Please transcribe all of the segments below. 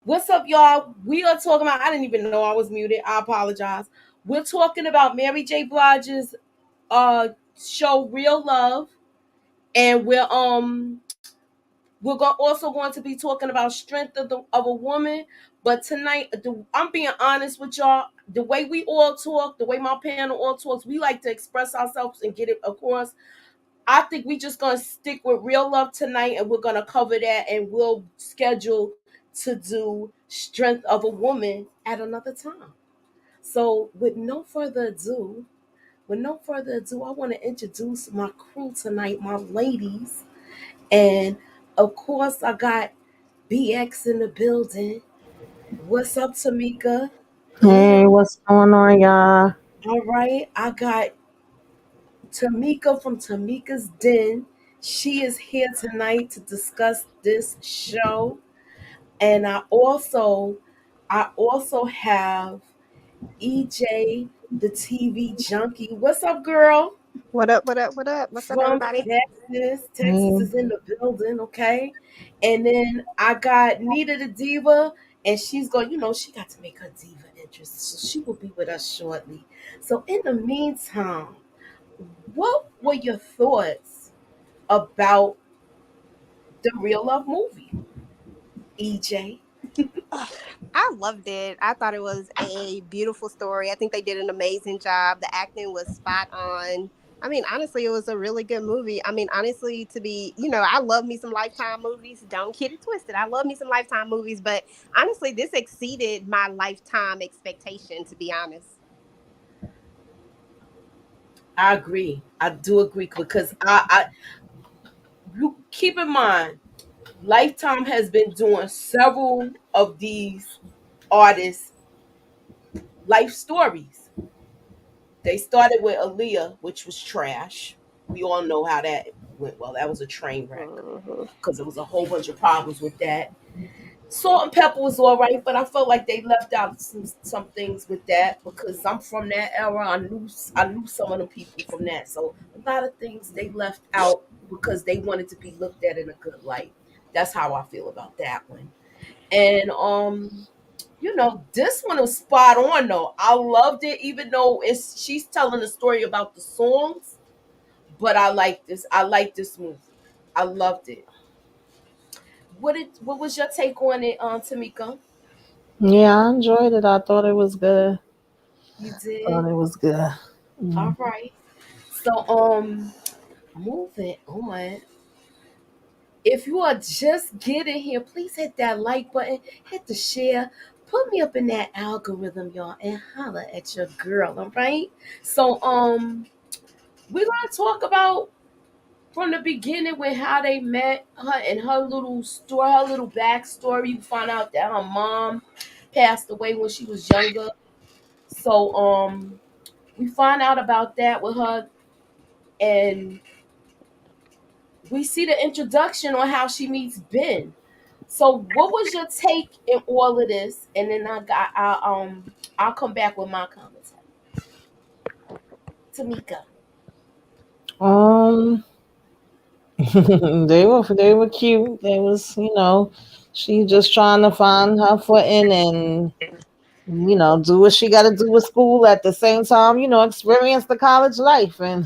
What's up, y'all? We are talking about. I didn't even know I was muted. I apologize. We're talking about Mary J. Blige's show, Real Love, and also going to be talking about strength of a woman. But tonight, I'm being honest with y'all. The way we all talk, the way my panel all talks, we like to express ourselves and get it across. I think we just gonna stick with real love tonight, and we're gonna cover that, and we'll schedule to do strength of a woman at another time. So, with no further ado, I want to introduce my crew tonight, my ladies, and of course, I got BX in the building. What's up, Tamika? Hey, what's going on, y'all? All right, I got Tamika from Tamika's Den. She is here tonight to discuss this show. And I also have EJ, the TV junkie. What's up, girl? What up? What up? What up? What's up, From everybody? Texas. Texas Hey, is in the building, okay? And then I got Nita the Diva, and she's going, she got to make her diva interest. So she will be with us shortly. So in the meantime, what were your thoughts about the Real Love movie, EJ? Ugh, I loved it. I thought it was a beautiful story. I think they did an amazing job. The acting was spot on. I mean, honestly, it was a really good movie. I mean, honestly, I love me some Lifetime movies. Don't get it twisted. I love me some Lifetime movies, but honestly, this exceeded my Lifetime expectation, to be honest. I agree. I do agree because you keep in mind, Lifetime has been doing several of these artists' life stories. They started with Aaliyah, which was trash. We all know how that went. Well, that was a train wreck Mhm. because there was a whole bunch of problems with that. Salt and Pepper was all right, but I felt like they left out some things with that because I'm from that era. I knew some of the people from that, so a lot of things they left out because they wanted to be looked at in a good light. That's how I feel about that one. And this one was spot on though. I loved it, even though she's telling the story about the songs, but I like this. I like this movie. I loved it. What was your take on it, Tamika? yeah, I enjoyed it. I thought it was good. You did? Thought it was good. All Mm. right. So moving on. If you are just getting here, please hit that like button, hit the share, put me up in that algorithm, y'all, and holla at your girl, all right? So we're gonna talk about from the beginning with how they met her and her little story, her little backstory. You find out that her mom passed away when she was younger. So we find out about that with her, and we see the introduction on how she meets Ben. So what was your take in all of this? And then I'll come back with my comments. Tamika. Um, they were cute. They was, she just trying to find her footing and do what she got to do with school at the same time. Experience the college life, and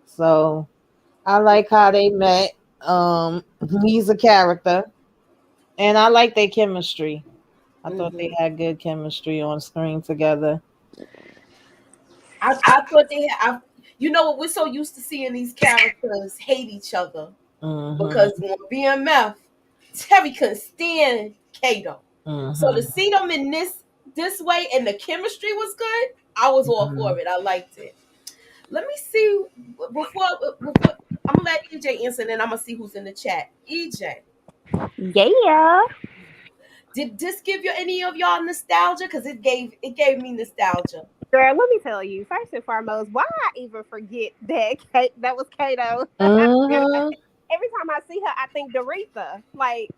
so I like how they met. He's a character, and I like their chemistry. I thought they Hmm. had good chemistry on screen together. I thought they had. You know what? We're so used to seeing these characters hate each other Hmm. because on BMF, Terry couldn't stand Kato. So to Hmm. see them in this way and the chemistry was good, I was all Hmm. for it. I liked it. Let me see before I'm gonna let EJ answer, and then I'm gonna see who's in the chat. EJ, Yeah. did this give you any of y'all nostalgia? Because it gave me nostalgia. Girl, let me tell you, first and foremost, why I even forget that that was Kato? Hmm. Every time I see her, I think Doretha, like,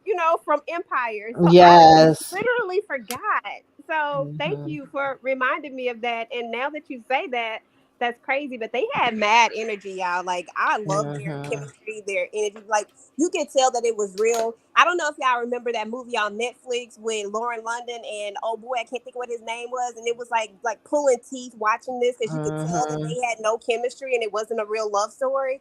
from Empire. So I Yes. literally forgot. So thank Hmm. you for reminding me of that. And now that you say that, That's crazy, but they had mad energy, y'all. Like I love their Mhm. chemistry, their energy. Like you could tell that it was real. I don't know if y'all remember that movie on Netflix with Lauren London and oh boy, I can't think of what his name was, and it was like pulling teeth watching this because you could tell that Mhm. they had no chemistry and it wasn't a real love story.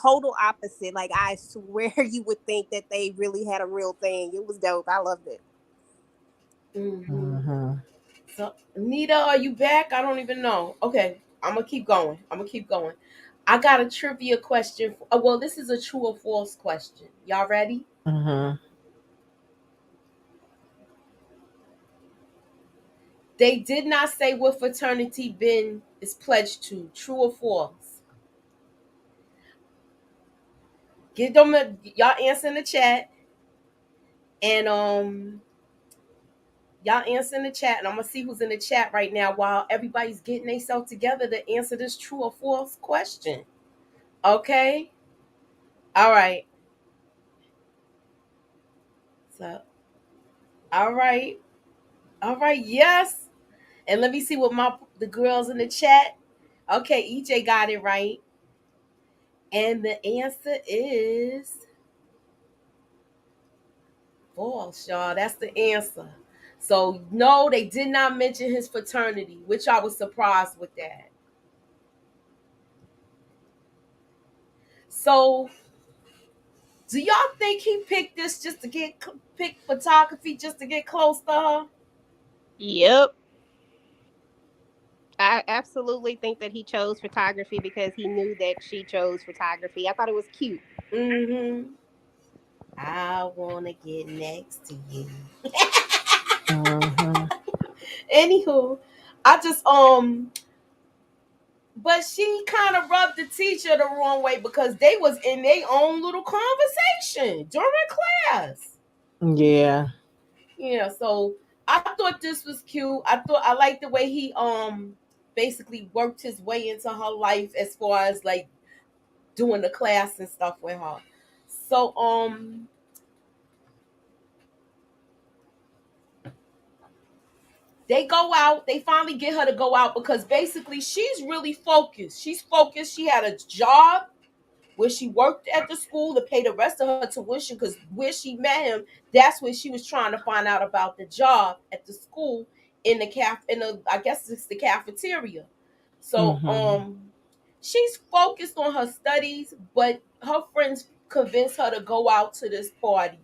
Total opposite. Like I swear you would think that they really had a real thing. It was dope. I loved it. Hmm. Mhm. So, Nita, are you back? I don't even know. Okay, I'm gonna keep going. I'm gonna keep going. I got a trivia question. Well, this is a true or false question. Y'all ready? Mhm. They did not say what fraternity Ben is pledged to. True or false? Give them y'all answer in the chat, and y'all answer in the chat, and I'm gonna see who's in the chat right now while everybody's getting themselves together to answer this true or false question. Okay. All right. So, all right. All right. Yes. And let me see what the girls in the chat. Okay, EJ got it right. And the answer is false, y'all. That's the answer. So no, they did not mention his fraternity, which I was surprised with that. So do y'all think he picked this just to get picked photography just to get close to her? Yep. I absolutely think that he chose photography because he knew that she chose photography. I thought it was cute. Mm-hmm. I wanna get next to you. Mhm. Anywho, I just but she kind of rubbed the teacher the wrong way because they was in their own little conversation during class. Yeah. Yeah, so I thought this was cute. I liked the way he basically worked his way into her life as far as like doing the class and stuff with her. So they go out, they finally get her to go out because basically she's really focused. She's focused. She had a job where she worked at the school to pay the rest of her tuition because where she met him, that's where she was trying to find out about the job at the school in the I guess it's the cafeteria. So Mhm. she's focused on her studies, but her friends convince her to go out to this party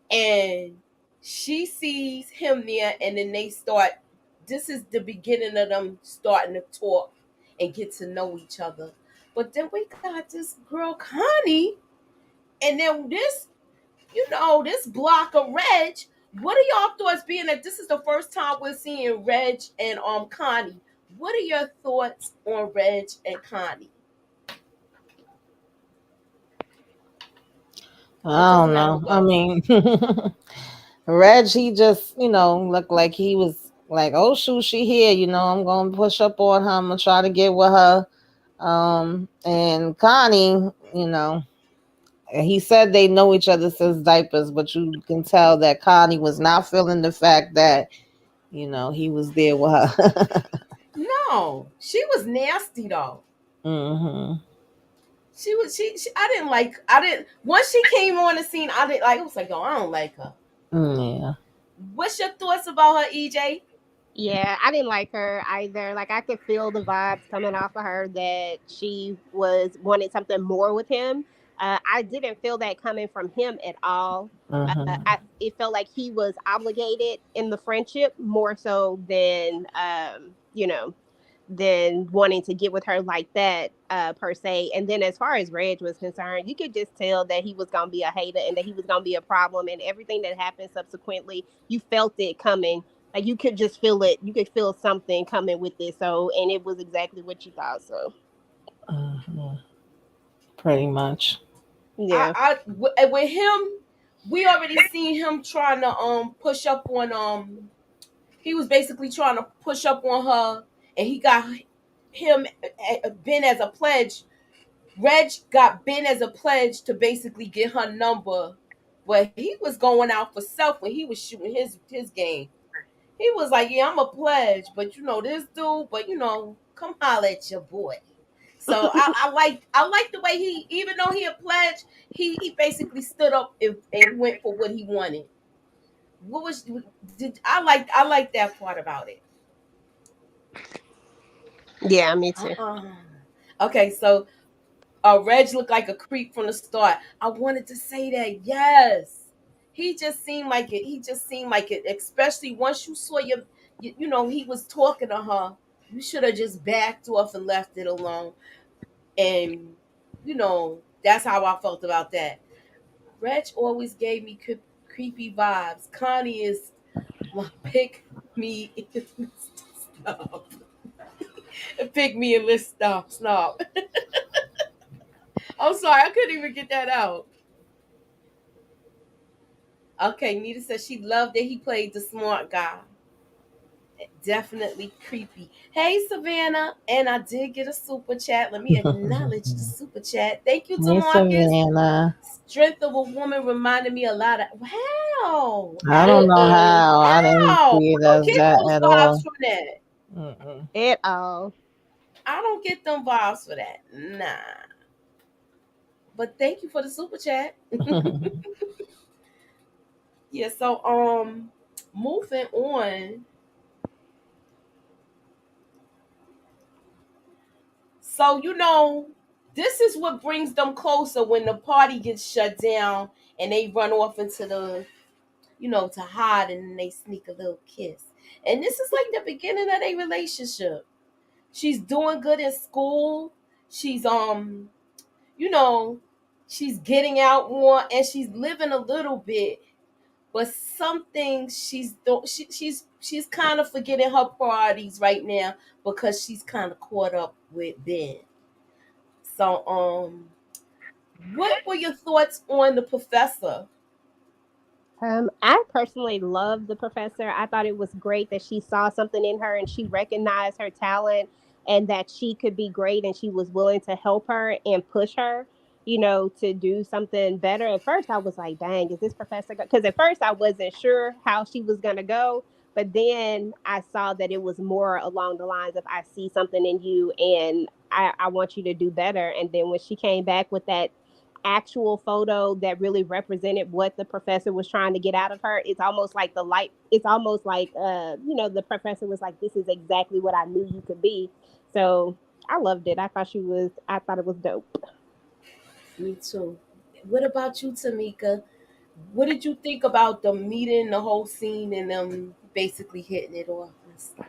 and she sees him there and then they start this is the beginning of them starting to talk and get to know each other. But then we got this girl Connie, and then this block of Reg. What are y'all thoughts being that this is the first time we're seeing Reg and Connie? What are your thoughts on Reg and Connie? It I doesn't don't matter who know. I goes. mean, Reg, he just, looked like he was like, oh shoot, she here. I'm gonna push up on her. I'm gonna try to get with her. And Connie, he said they know each other since diapers, but you can tell that Connie was not feeling the fact that, he was there with her. No, she was nasty though. hmm She I didn't like I didn't once she came on the scene I didn't like I was like yo I don't like her. Yeah. What's your thoughts about her, EJ? Yeah, I didn't like her either. Like I could feel the vibes coming off of her that she was wanted something more with him. I didn't feel that coming from him at all. hmm It felt like he was obligated in the friendship more so than than wanting to get with her like that per se. And then as far as Reg was concerned, you could just tell that he was gonna be a hater and that he was gonna be a problem. And everything that happened subsequently, you felt it coming. Like you could just feel it. You could feel something coming with it. So, and it was exactly what you thought. So, hmm Pretty much. yeah. With him, we already seen him trying to push up on he was basically trying to push up on her, and he got him Ben as a pledge. Reg got Ben as a pledge to basically get her number, but he was going out for self when he was shooting his game. He was like, "Yeah, I'm a pledge, but this dude, but come holler at your boy." So I like the way he, even though he a pledge, he basically stood up and went for what he wanted. What was did I like that part about it. Yeah, me too. Uh-uh. Okay, so Reg looked like a creep from the start. I wanted to say that, yes. He just seemed like it. He just seemed like it, especially once you saw he was talking to her. You should have just backed off and left it alone. And that's how I felt about that. Reg always gave me creepy vibes. Connie is my pick me snob. Pick me and list snob. I'm sorry, I couldn't even get that out. Okay, Nita said she loved that he played the smart guy. Definitely creepy. Hey, Savannah. And I did get a super chat. Let me acknowledge the super chat. Thank you to Hey, Marcus. Savannah. Strength of a woman reminded me a lot of. Wow. I don't know how. I didn't How? see I it don't as get that those at vibes all. from that. Mm-mm. At all. I don't get them vibes for that. Nah. But thank you for the super chat. Yeah, so moving on. So, this is what brings them closer when the party gets shut down and they run off into to hide, and they sneak a little kiss. And this is like the beginning of their relationship. She's doing good in school. She's you know, she's getting out more and she's living a little bit, but something she's kind of forgetting her priorities right now because she's kind of caught up with Ben. So what were your thoughts on the professor? I personally love the professor. I thought it was great that she saw something in her and she recognized her talent and that she could be great and she was willing to help her and push her, to do something better. At first, I was like, dang, is this professor? Because at first, I wasn't sure how she was going to go. But then I saw that it was more along the lines of, I see something in you and I want you to do better. And then when she came back with that actual photo that really represented what the professor was trying to get out of her, it's almost like it's almost like the professor was like, this is exactly what I knew you could be. So I loved it. I thought it was dope. Me too. What about you, Tamika? What did you think about the meeting, the whole scene, and them basically hitting it off and stuff?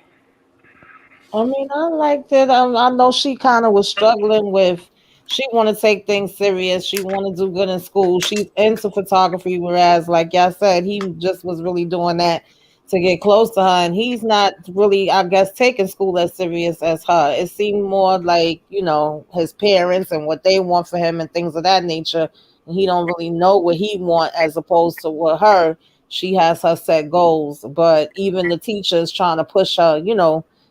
I mean, I liked it. I know she kind of was struggling with. She want to take things serious. She want to do good in school. She's into photography, whereas, like y'all said, he just was really doing that to get close to her, and he's not really, I guess, taking school as serious as her. It seemed more like his parents and what they want for him and things of that nature. And he don't really know what he want as opposed to what her. She has her set goals, but even the teachers trying to push her,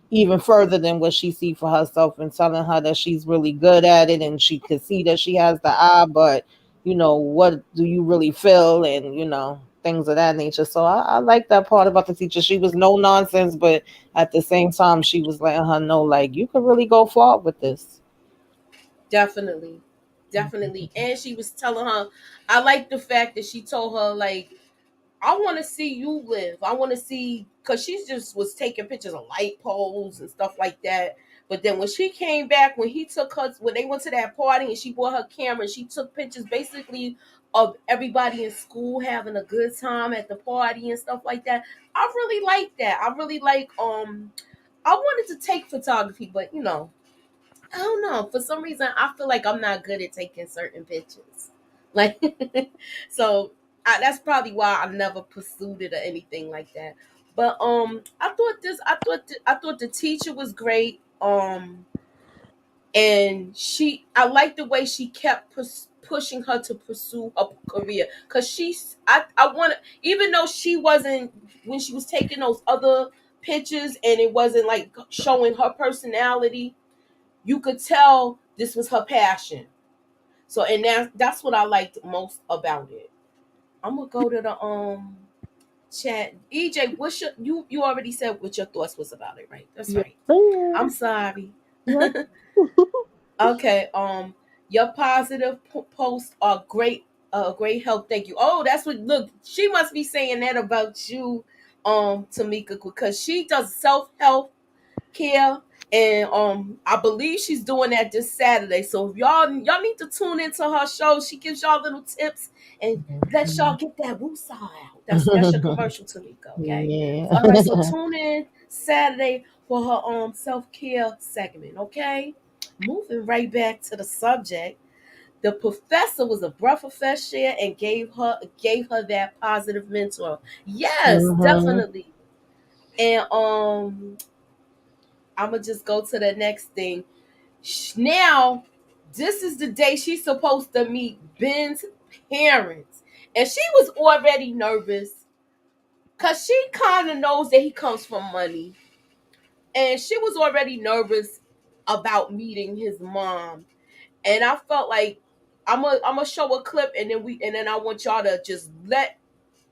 even further than what she see for herself and telling her that she's really good at it and she could see that she has the eye, but what do you really feel, and things of that nature. So I like that part about the teacher. She was no nonsense, but at the same time she was letting her know, like, you could really go far with this. Definitely. Definitely. And she was telling her, I like the fact that she told her, like, I want to see you live. I want to see, because she just was taking pictures of light poles and stuff like that. But then when she came back, when they went to that party and she brought her camera, and she took pictures basically of everybody in school having a good time at the party and stuff like that. I really like that. I really like, I wanted to take photography, but I don't know. For some reason, I feel like I'm not good at taking certain pictures. Like, so that's probably why I never pursued it or anything like that. But I thought the teacher was great. And I like the way she kept pushing her to pursue her career, because I want to, even though she wasn't, when she was taking those other pictures and it wasn't like showing her personality, you could tell this was her passion. So, and that's what I liked most about it. I'm gonna go to the chat. EJ, what's your you already said what your thoughts was about it, right? That's Yes, right. ma'am. I'm sorry. What? Okay. Your positive posts are great. Great help. Thank you. Oh, that's what. Look, she must be saying that about you, Tamika, because she does self-help care, and I believe she's doing that this Saturday. So if y'all need to tune into her show. She gives y'all little tips and let y'all get that woosah out. That's your commercial, Tamika. Okay. Yeah. So all right. So tune in Saturday for her self-care segment. Okay. Moving right back to the subject. The professor was a breath of fresh air and gave her that positive mentor. Yes, Mhm. definitely. And I'm gonna just go to the next thing. Now, this is the day she's supposed to meet Ben's parents, and she was already nervous because she kind of knows that he comes from money, and she was already nervous about meeting his mom. And I felt like I'm gonna show a clip, and then I want y'all to just let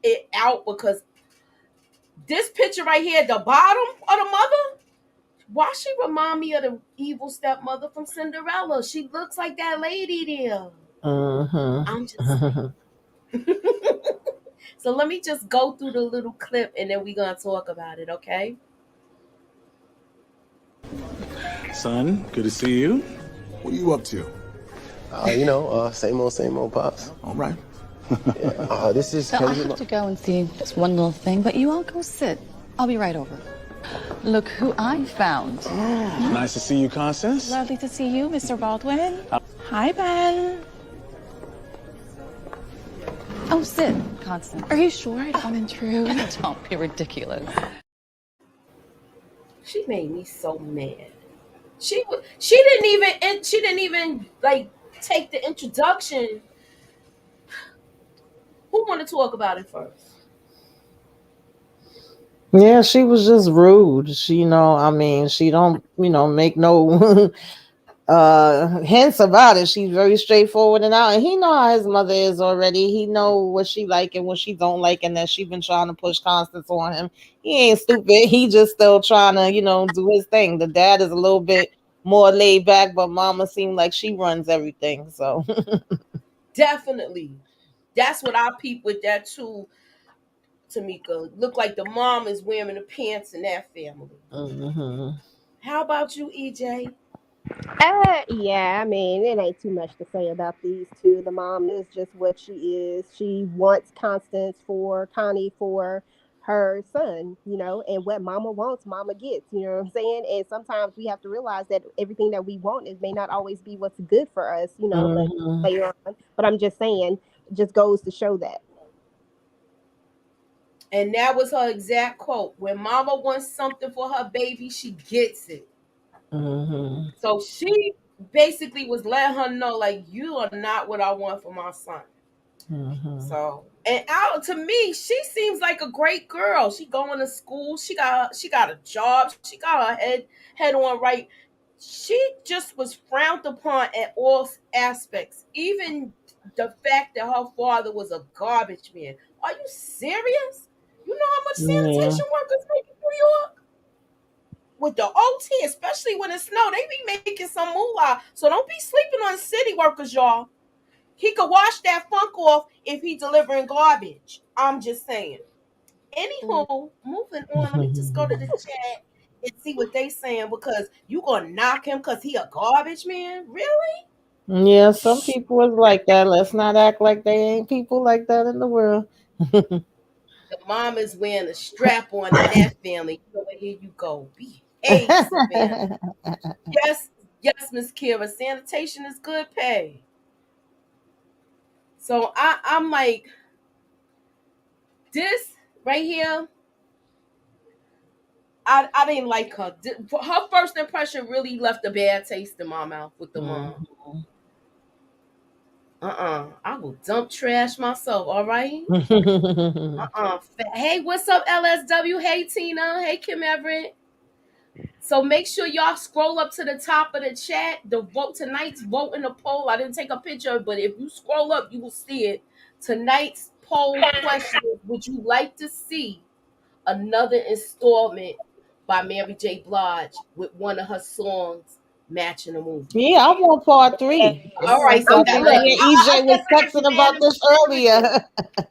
it out, because this picture right here at the bottom of the mother, why she remind me of the evil stepmother from Cinderella? She looks like that lady there. Mhm. I'm just saying. So let me just go through the little clip, and then we're gonna talk about it, okay? Son, good to see you. What are you up to? Same old, Pops. All right. This is So I have to go and see just one little thing, but you all go sit. I'll be right over. Look who I found. Nice to see you, Constance. Lovely to see you, Mr. Baldwin. Hi, Ben. Oh, sit, Constance. Are you sure I don't want to intrude? Don't be ridiculous. She made me so mad. She didn't even like take the introduction. Who want to talk about it first? Yeah, she was just rude. She, I mean, she don't, make no hints about it. She's very straightforward and out. And he know how his mother is already. He know what she like and what she don't like, and that she been trying to push Constance on him. He ain't stupid. He just still trying to, do his thing. The dad is a little bit more laid back, but mama seemed like she runs everything. So Definitely. That's what I peep with that too, Tamika. Look like the mom is wearing the pants in that family. mhm. How about you, EJ? Yeah, I mean, it ain't too much to say about these two. The mom is just what she is. She wants Connie for her son, and what mama wants, mama gets, you know what I'm saying? And sometimes we have to realize that everything that we want may not always be what's good for us, but Mhm. later on. But I'm just saying, just goes to show that. And that was her exact quote. When mama wants something for her baby, she gets it. Mhm. So she basically was letting her know, like, you are not what I want for my son. Mhm. So, and out to me, she seems like a great girl. She going to school. She got a job. She got her head on right. She just was frowned upon at all aspects. Even the fact that her father was a garbage man. Are you serious? You know how much Yeah. sanitation workers make in New York? With the OT, especially when it snow, they be making some moolah. So don't be sleeping on city workers, y'all. He could wash that funk off if he delivering garbage. I'm just saying. Mm. Anywho, moving on. Let me just go to the chat and see what they saying, because you gonna knock him because he a garbage man? Really? Yeah, some people is like that. Let's not act like they ain't people like that in the world. The mom is wearing a strap on in that family. So here you go. Behave, Savannah. Yes, yes, Miss Kira. Sanitation is good pay. So I'm like, this right here, I didn't like her. Her first impression really left a bad taste in my mouth with the mom. I will dump trash myself, all right? Hey, what's up, LSW? Hey, Tina. Hey, Kim Everett. So make sure y'all scroll up to the top of the chat. The vote tonight's vote in the poll. I didn't take a picture, but if you scroll up, you will see it. Tonight's poll question is, would you like to see another installment by Mary J. Blige with one of her songs matching the movie? Yeah, I want part 3. All right, So so I that think look, me and EJ was guess I get texting about unanimous this agreement. earlier.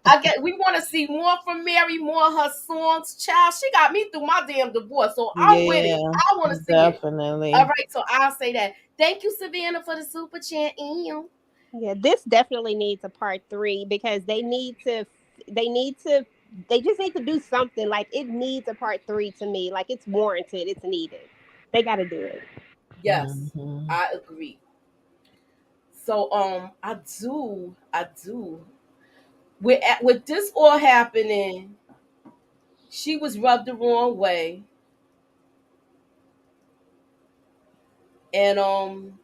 I get we want to see more from Mary, more of her songs. Child, she got me through my damn divorce, so I'm with it. Yeah, I want to see it. definitely. All right, so I'll say that. Thank you, Savannah, for the super chat. Yeah, this definitely needs a part 3 because they need to, they just need to do something. Like it needs a part 3 to me. Like it's warranted. It's needed. They got to do it. Yes, Mhm. I agree. So I do. With this all happening, she was rubbed the wrong way, and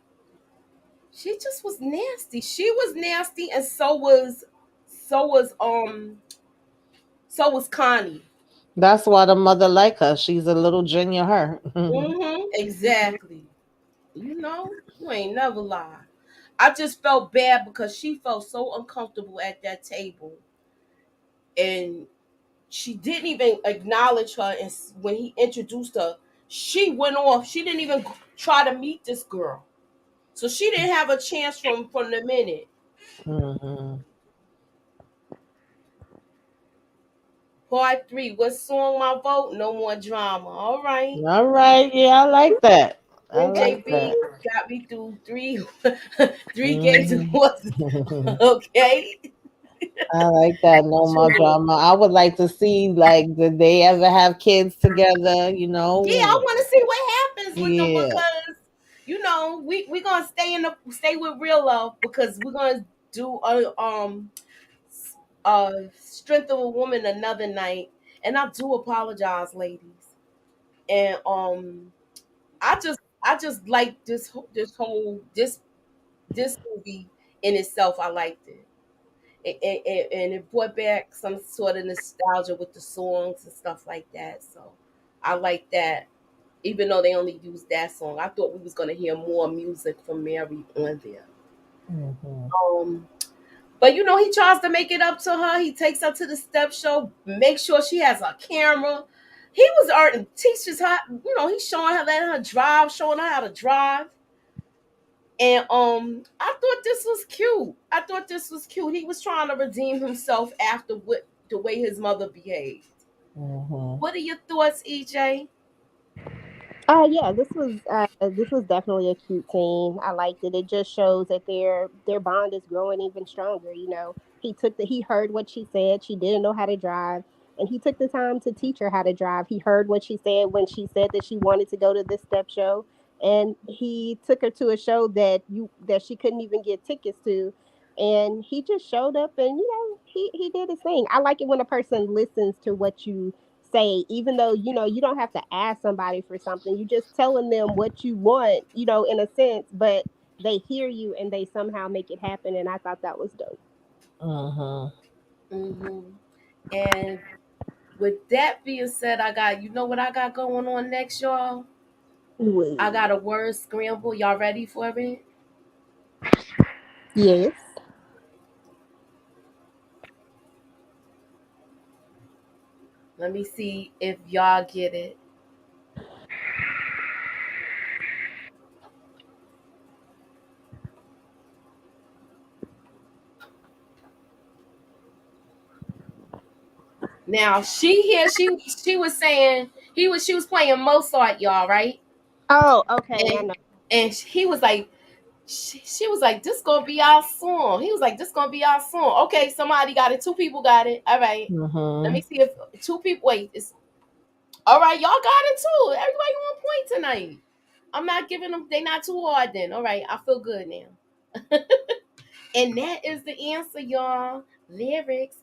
she just was nasty. She was nasty, and so was Connie. That's why the mother like her. She's a little junior her. Exactly. You ain't never lie. I just felt bad because she felt so uncomfortable at that table, and she didn't even acknowledge her. And when he introduced her, she went off. She didn't even try to meet this girl, so she didn't have a chance from the minute. Mhm. Part 3. What song my vote? No more drama. All right. All right, yeah, I like that. I like NJB that. got me through three three gay Mhm. divorces. Okay. I like that. No more Sure. drama. I would like to see, like, did they ever have kids together? Yeah, I want to see what happens with them Yeah. because we gonna stay with real love because we're gonna do strength of a woman another night. And I do apologize, ladies. And I just like this movie in itself. I liked it. And it brought back some sort of nostalgia with the songs and stuff like that. So I like that. Even though they only used that song, I thought we was gonna hear more music from Mary on there. Mhm. Um, but he tries to make it up to her. He takes her to the step show, make sure she has a camera. He was art teaches her. He's showing her, letting her drive, showing her how to drive. And I thought this was cute. He was trying to redeem himself after the way his mother behaved. Mhm. What are your thoughts, EJ? Yeah, this was definitely a cute scene. I liked it. It just shows that their bond is growing even stronger. He heard what she said. She didn't know how to drive, and he took the time to teach her how to drive. He heard what she said when she said that she wanted to go to this step show, and he took her to a show that she couldn't even get tickets to, and he just showed up and he did his thing. I like it when a person listens to what you say, even though you don't have to ask somebody for something. You just telling them what you want, in a sense, but they hear you and they somehow make it happen. And I thought that was dope. Mhm. Hmm. And with that being said, what I got going on next, y'all? I Wait. got a word scramble. Y'all ready for it? Yes. Let me see if y'all get it. Now she was saying she was playing Mozart, y'all, right? Oh, okay. I And know. he was like, she was like, this gonna be our song. He was like, this gonna be our song. Okay, somebody got it. Two people got it. All right. Let me Mhm. see if two people. Wait, it's all right. Y'all got it too. Everybody on point tonight. I'm not giving them. They not too hard then. All right, I feel good now. And that is the answer, y'all. Lyrics,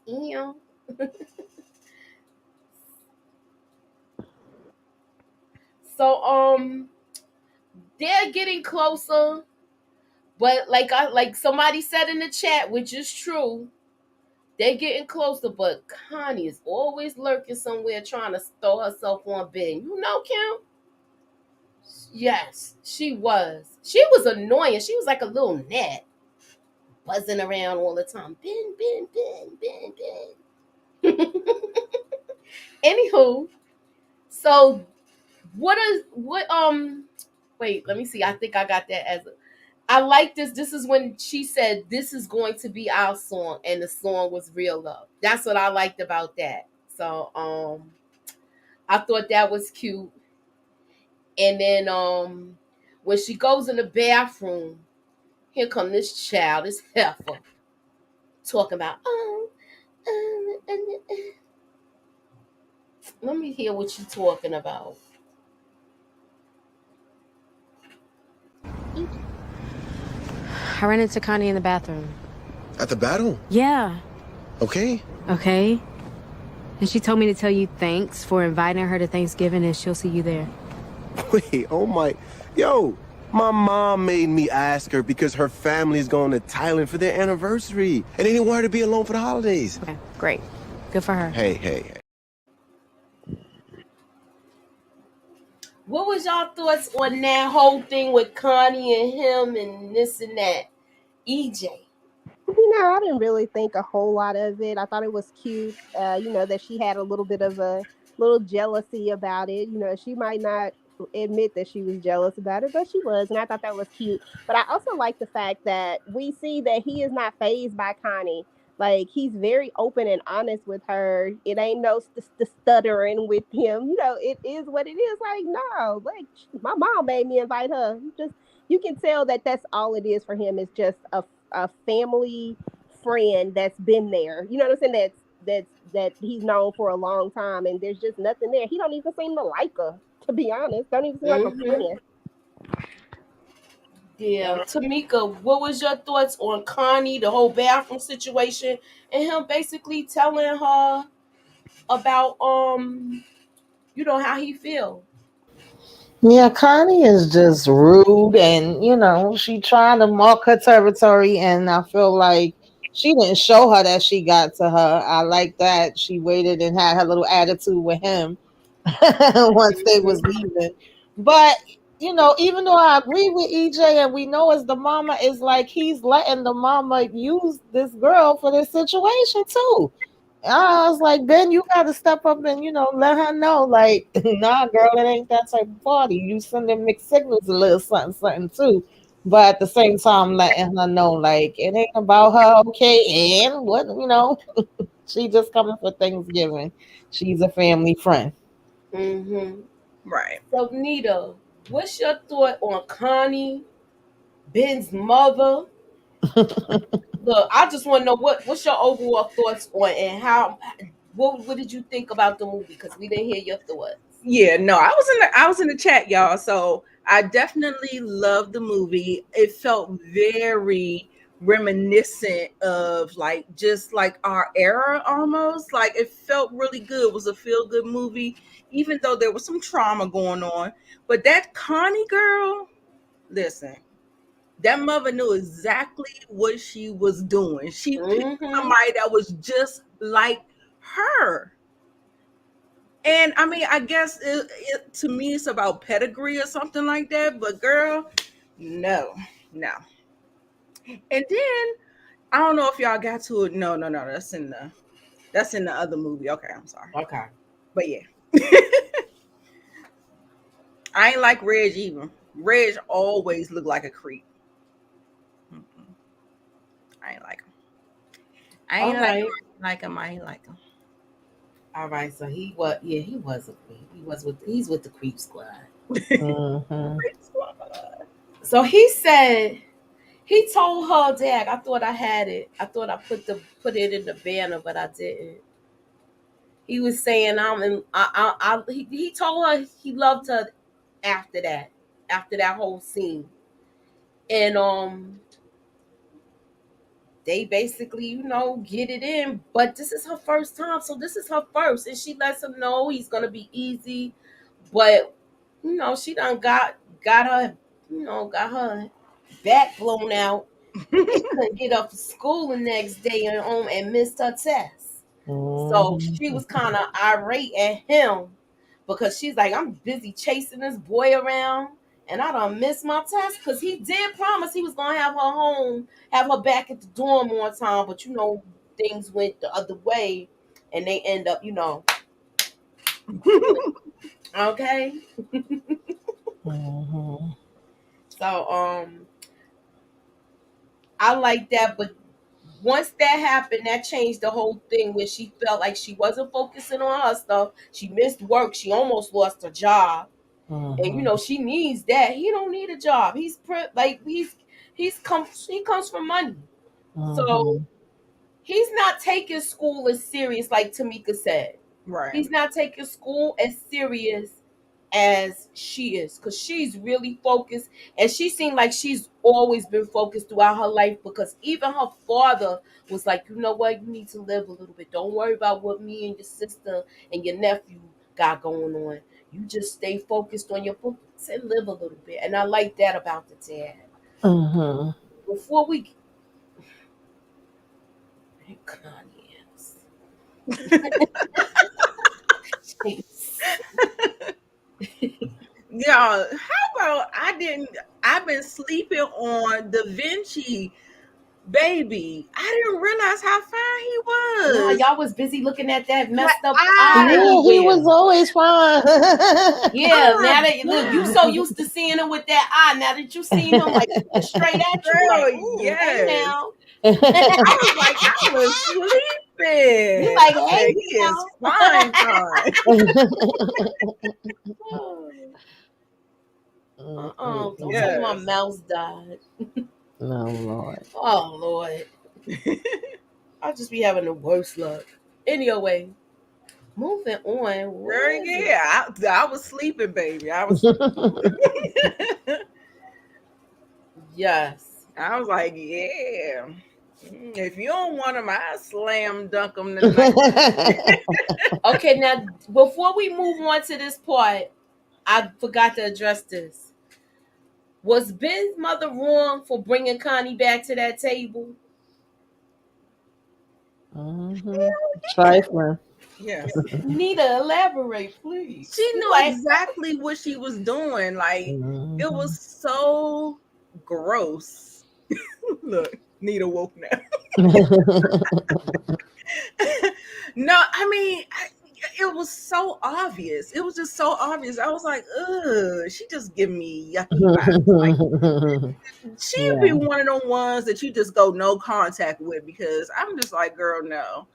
So they're getting closer, but like somebody said in the chat, which is true, they're getting closer. But Connie is always lurking somewhere trying to throw herself on Ben. Kim? Yes, she was. She was annoying. She was like a little gnat. buzzing around all the time. Ben. Anywho, so wait, let me see. I think I got that as I like this. This is when she said this is going to be our song, and the song was Real Love. That's what I liked about that. So I thought that was cute. And then when she goes in the bathroom, here come this child, this heifer, talking about let me hear what you talking about. I ran into Connie in the bathroom. At the battle? Yeah. Okay. Okay. And she told me to tell you thanks for inviting her to Thanksgiving, and she'll see you there. Wait, oh my. Yo, my mom made me ask her because her family's going to Thailand for their anniversary. And they didn't want her to be alone for the holidays. Okay, great. Good for her. Hey. What was y'all thoughts on that whole thing with Connie and him and this and that? EJ. I didn't really think a whole lot of it. I thought it was cute, that she had a little bit of a little jealousy about it. She might not admit that she was jealous about it, but she was, and I thought that was cute. But I also like the fact that we see that he is not fazed by Connie. Like, he's very open and honest with her. It ain't no stuttering with him. It is what it is. Like, no, like, my mom made me invite her. You can tell that that's all it is for him. Is just a family friend that's been there. You know what I'm saying? That he's known for a long time, and there's just nothing there. He don't even seem to like her, to be honest. Don't even seem like a friend. Yeah, Tamika, what was your thoughts on Connie, the whole bathroom situation, and him basically telling her about how he feel? Yeah, Connie is just rude, and she trying to mark her territory, and I feel like she didn't show her that she got to her. I like that she waited and had her little attitude with him once they was leaving. But even though I agree with EJ, and we know as the mama is like he's letting the mama use this girl for this situation too. I was like, Ben, you got to step up and let her know, like, nah, girl, it ain't that type of party. You sending mixed signals a little something too, but at the same time, letting her know, like, it ain't about her, okay? And what she just coming for Thanksgiving. She's a family friend. Mm-hmm. Right. So, Nita, what's your thought on Connie, Ben's mother? Look, I just want to know what's your overall thoughts on and how. What did you think about the movie? Because we didn't hear your thoughts. Yeah, no, I was in the chat, y'all. So I definitely loved the movie. It felt very reminiscent of just like our era almost. Like, it felt really good. It was a feel good movie, even though there was some trauma going on. But that Connie girl, listen, that mother knew exactly what she was doing. She picked somebody that was just like her. And I mean, I guess to me, it's about pedigree or something like that. But girl, no. And then I don't know if y'all got to it. No. That's in the other movie. Okay, I'm sorry. Okay. But yeah, I ain't like Reg either. Reg always looked like a creep. I ain't like him. I ain't like him. All right, so he was a creep. He's with the creep squad. Mm-hmm. So he told her, Dad, I thought I had it. I thought I put it in the banner, but I didn't. He was saying he told her he loved her after that whole scene. And they basically, get it in. But this is her first time, so this is her first. And she lets him know he's gonna be easy. But, she done got her back blown out. And couldn't get up for school the next day and missed her test. So she was kind of irate at him because she's like, I'm busy chasing this boy around And I done missed my test because he did promise he was gonna have her home, have her back at the dorm on time. But things went the other way, and they end up, okay. Mhm. So I like that, but once that happened, that changed the whole thing where she felt like she wasn't focusing on her stuff. She missed work. She almost lost her job. And Mhm. she needs that. He don't need a job. He comes from money. So Mhm. he's not taking school as serious like Tamika said. Right. He's not taking school as serious as she is, because she's really focused, and she seemed like she's always been focused throughout her life, because even her father was like, you know what, you need to live a little bit. Don't worry about what me and your sister and your nephew got going on. You just stay focused on your books and live a little bit. And I like that about the dad. Mhm. Before we Y'all, how about I've been sleeping on Da Vinci baby. I didn't realize how fine he No, was. y'all was busy looking at that messed up eye. eye. Yeah, he was always fine. Yeah, Oh now my that look, you so used to seeing him with that eye. Now that you seen him like straight at you, Girl, like, hey yes. now. I was like, I was sleeping. You like, I hey said, he is now. fine, fine. Don't tell me my Yes. mouse died. No, Lord. Oh Lord. I'll just be having the worst luck. Anyway, moving on. Girl, yeah, I was sleeping, baby. I was Yes. I was like, yeah. If you don't want them, I slam dunk them tonight. Okay, now before we move on to this part, I forgot to address this. Was Ben's mother wrong for bringing Connie back to that table? Trifling. Yes. Nita, elaborate, please. She knew exactly what she was doing. Like, it was so gross. Look, Nita woke now. No, I mean, it was so obvious. It was just so obvious. I was like, ugh, she just giving me yucky vibes. Like, she'd be one of them ones that you just go no contact with, because I'm just like, girl, no.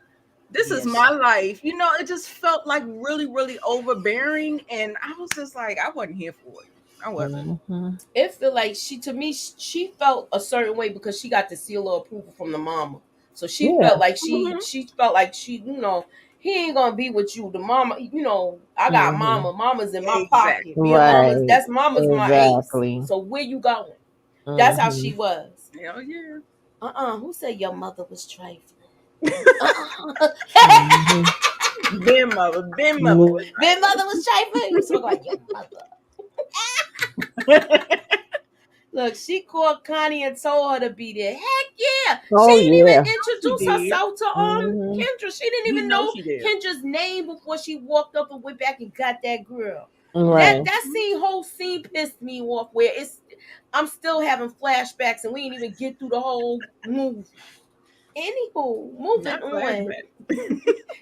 This is my life. It just felt like really, really overbearing. And I was just like, I wasn't here for it. I wasn't. It felt like she felt a certain way because she got the seal of approval from the mama. So she felt like she felt like she, he ain't gonna be with you. The mama, I got mama. Mama's in my pocket. Me and that's mama's my ace. So where you going? That's how she was. Hell yeah. Who said your mother was trifling? Ben mother was trifling. You spoke like your mother. Look, she called Connie and told her to be there. Heck yeah. She didn't even introduce herself to Kendra. She didn't even know Kendra's name before she walked up and went back and got that girl. Right. That whole scene pissed me off, where I'm still having flashbacks and we didn't even get through the whole movie. Anywho, moving on.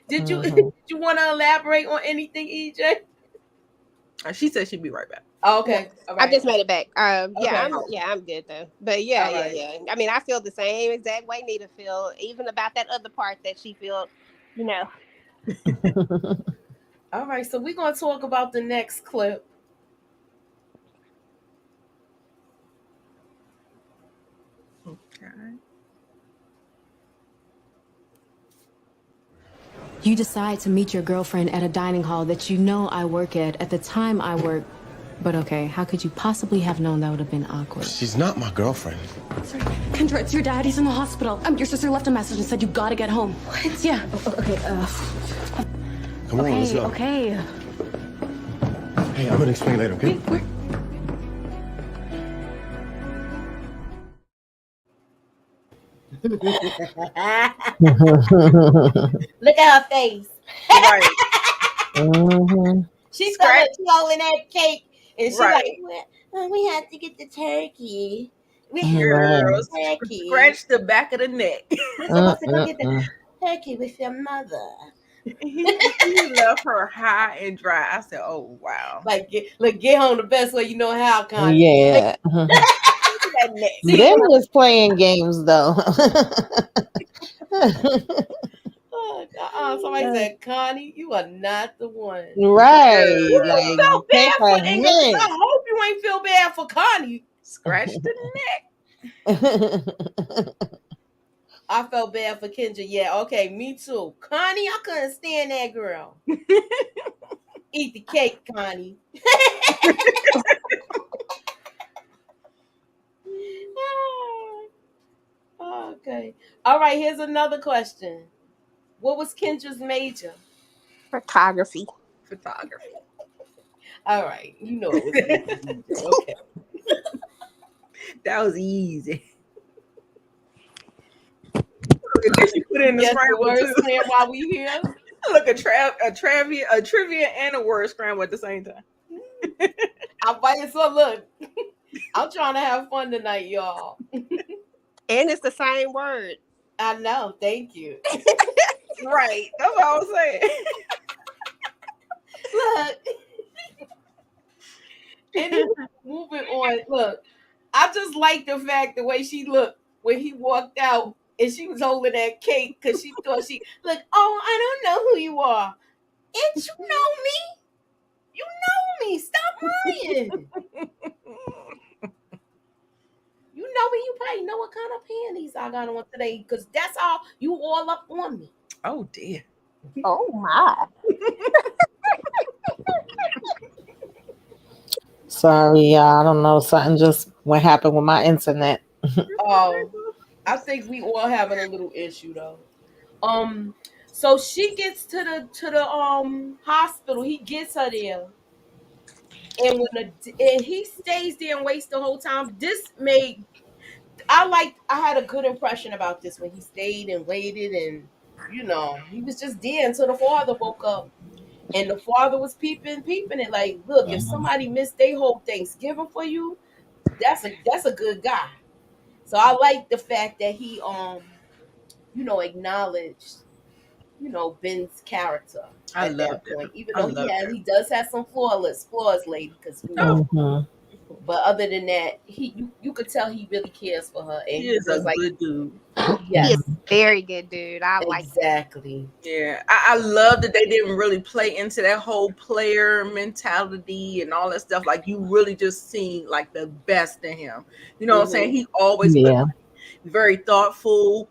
Did you want to elaborate on anything, EJ? She said she'd be right back. Oh, okay. Right. I just made it back. I'm good though. But yeah. I mean, I feel the same exact way Nita feel, even about that other part that she feel, All right, so we're gonna talk about the next clip. Okay. You decide to meet your girlfriend at a dining hall that you know I work at the time I work. But okay, how could you possibly have known that would have been awkward? She's not my girlfriend. Sorry, Kendra, it's your dad. He's in the hospital. Your sister left a message and said you gotta get home. What? Yeah. Okay, Come on, let's go. Okay. Hey, I'm gonna explain later, okay? Look at her face. Right. She's holding that cake And she Right. like, well, we have to get the turkey. We have Right. Girls, the turkey. scratch the back of the neck. We're supposed to go get the Mm-mm-mm. turkey with your mother. He left her high and dry. I said, "Oh wow." Like, get home the best way you know how, Connie. Yeah. That neck. See, Them was playing games though. somebody said, Connie, you are not the one. Right. You Like felt take bad for a English. I hint. hope you ain't feel bad for Connie. Scratch the neck. I felt bad for Kendra. Yeah, okay, me too. Connie, I couldn't stand that girl. Eat the cake, Connie. Okay. All right, here's another question. What was Kendra's major? Photography. Photography. All right, you know it was easy. Okay. That was easy. Did she put in the Yes, the scramble word too? slam while we here. Look, a trivia, and a word scramble at the same time. I'm biting, so look. I'm trying to have fun tonight, y'all. And it's the same word. I know. Thank you. Right. That's what I was saying. Look. Anyway, moving on. Look, I just like the fact the way she looked when he walked out and she was holding that cake because she thought look, oh, I don't know who you are. It's you know me. You know me. Stop lying. You know me. You probably know what kind of panties I got on today because that's all you all up on me. Oh dear. Oh my. Sorry, y'all. I don't know. Something just what happened with my internet. I think we all having a little issue though. So she gets to the hospital. He gets her there, and and he stays there and waits the whole time. I had a good impression about this when he stayed and waited, and he was just there until the father woke up, and the father was peeping it like, look, if somebody missed their whole Thanksgiving for you, that's a good guy. So I like the fact that he acknowledged Ben's character I at loved that it. point, even I though loved it. he does have some flaws, lady, because Mhm. but other than that, you could tell he really cares for her, and He is a was like, good dude. He yes, is a very good dude. I like that. exactly. Yeah, I love that they didn't really play into that whole player mentality and all that stuff. Like you really just seen like the best in him. You know what I'm saying? He always been Yeah. very thoughtful.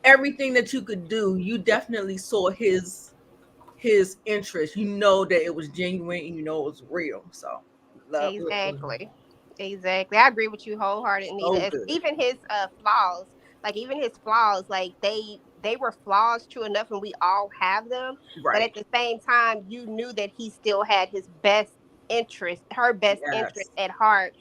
Everything that you could do, you definitely saw his interest. You know that it was genuine and you know it was real. So love it. Exactly. I agree with you wholeheartedly. So good. Even his flaws, like they were flaws, true enough, and we all have them. But Right. at the same time, you knew that he still had his best interest, her best interest Yes. at heart.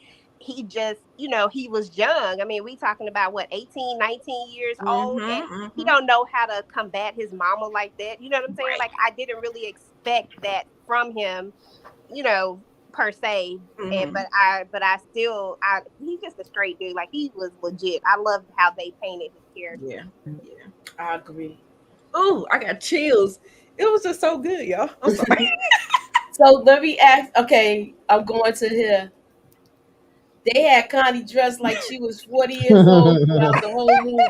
He just, he was young. I mean, we talking about what, 18, 19 years old, and he don't know how to combat his mama like that. You know what I'm saying? Right. Like I didn't really expect that from him, per se. But he's just a straight dude. Like he was legit. I loved how they painted his character. Yeah. I agree. Ooh, I got chills. It was just so good, y'all. I'm sorry. So let me ask. Okay, I'm going to here. They had Connie dressed like she was 40 years old throughout the whole movie.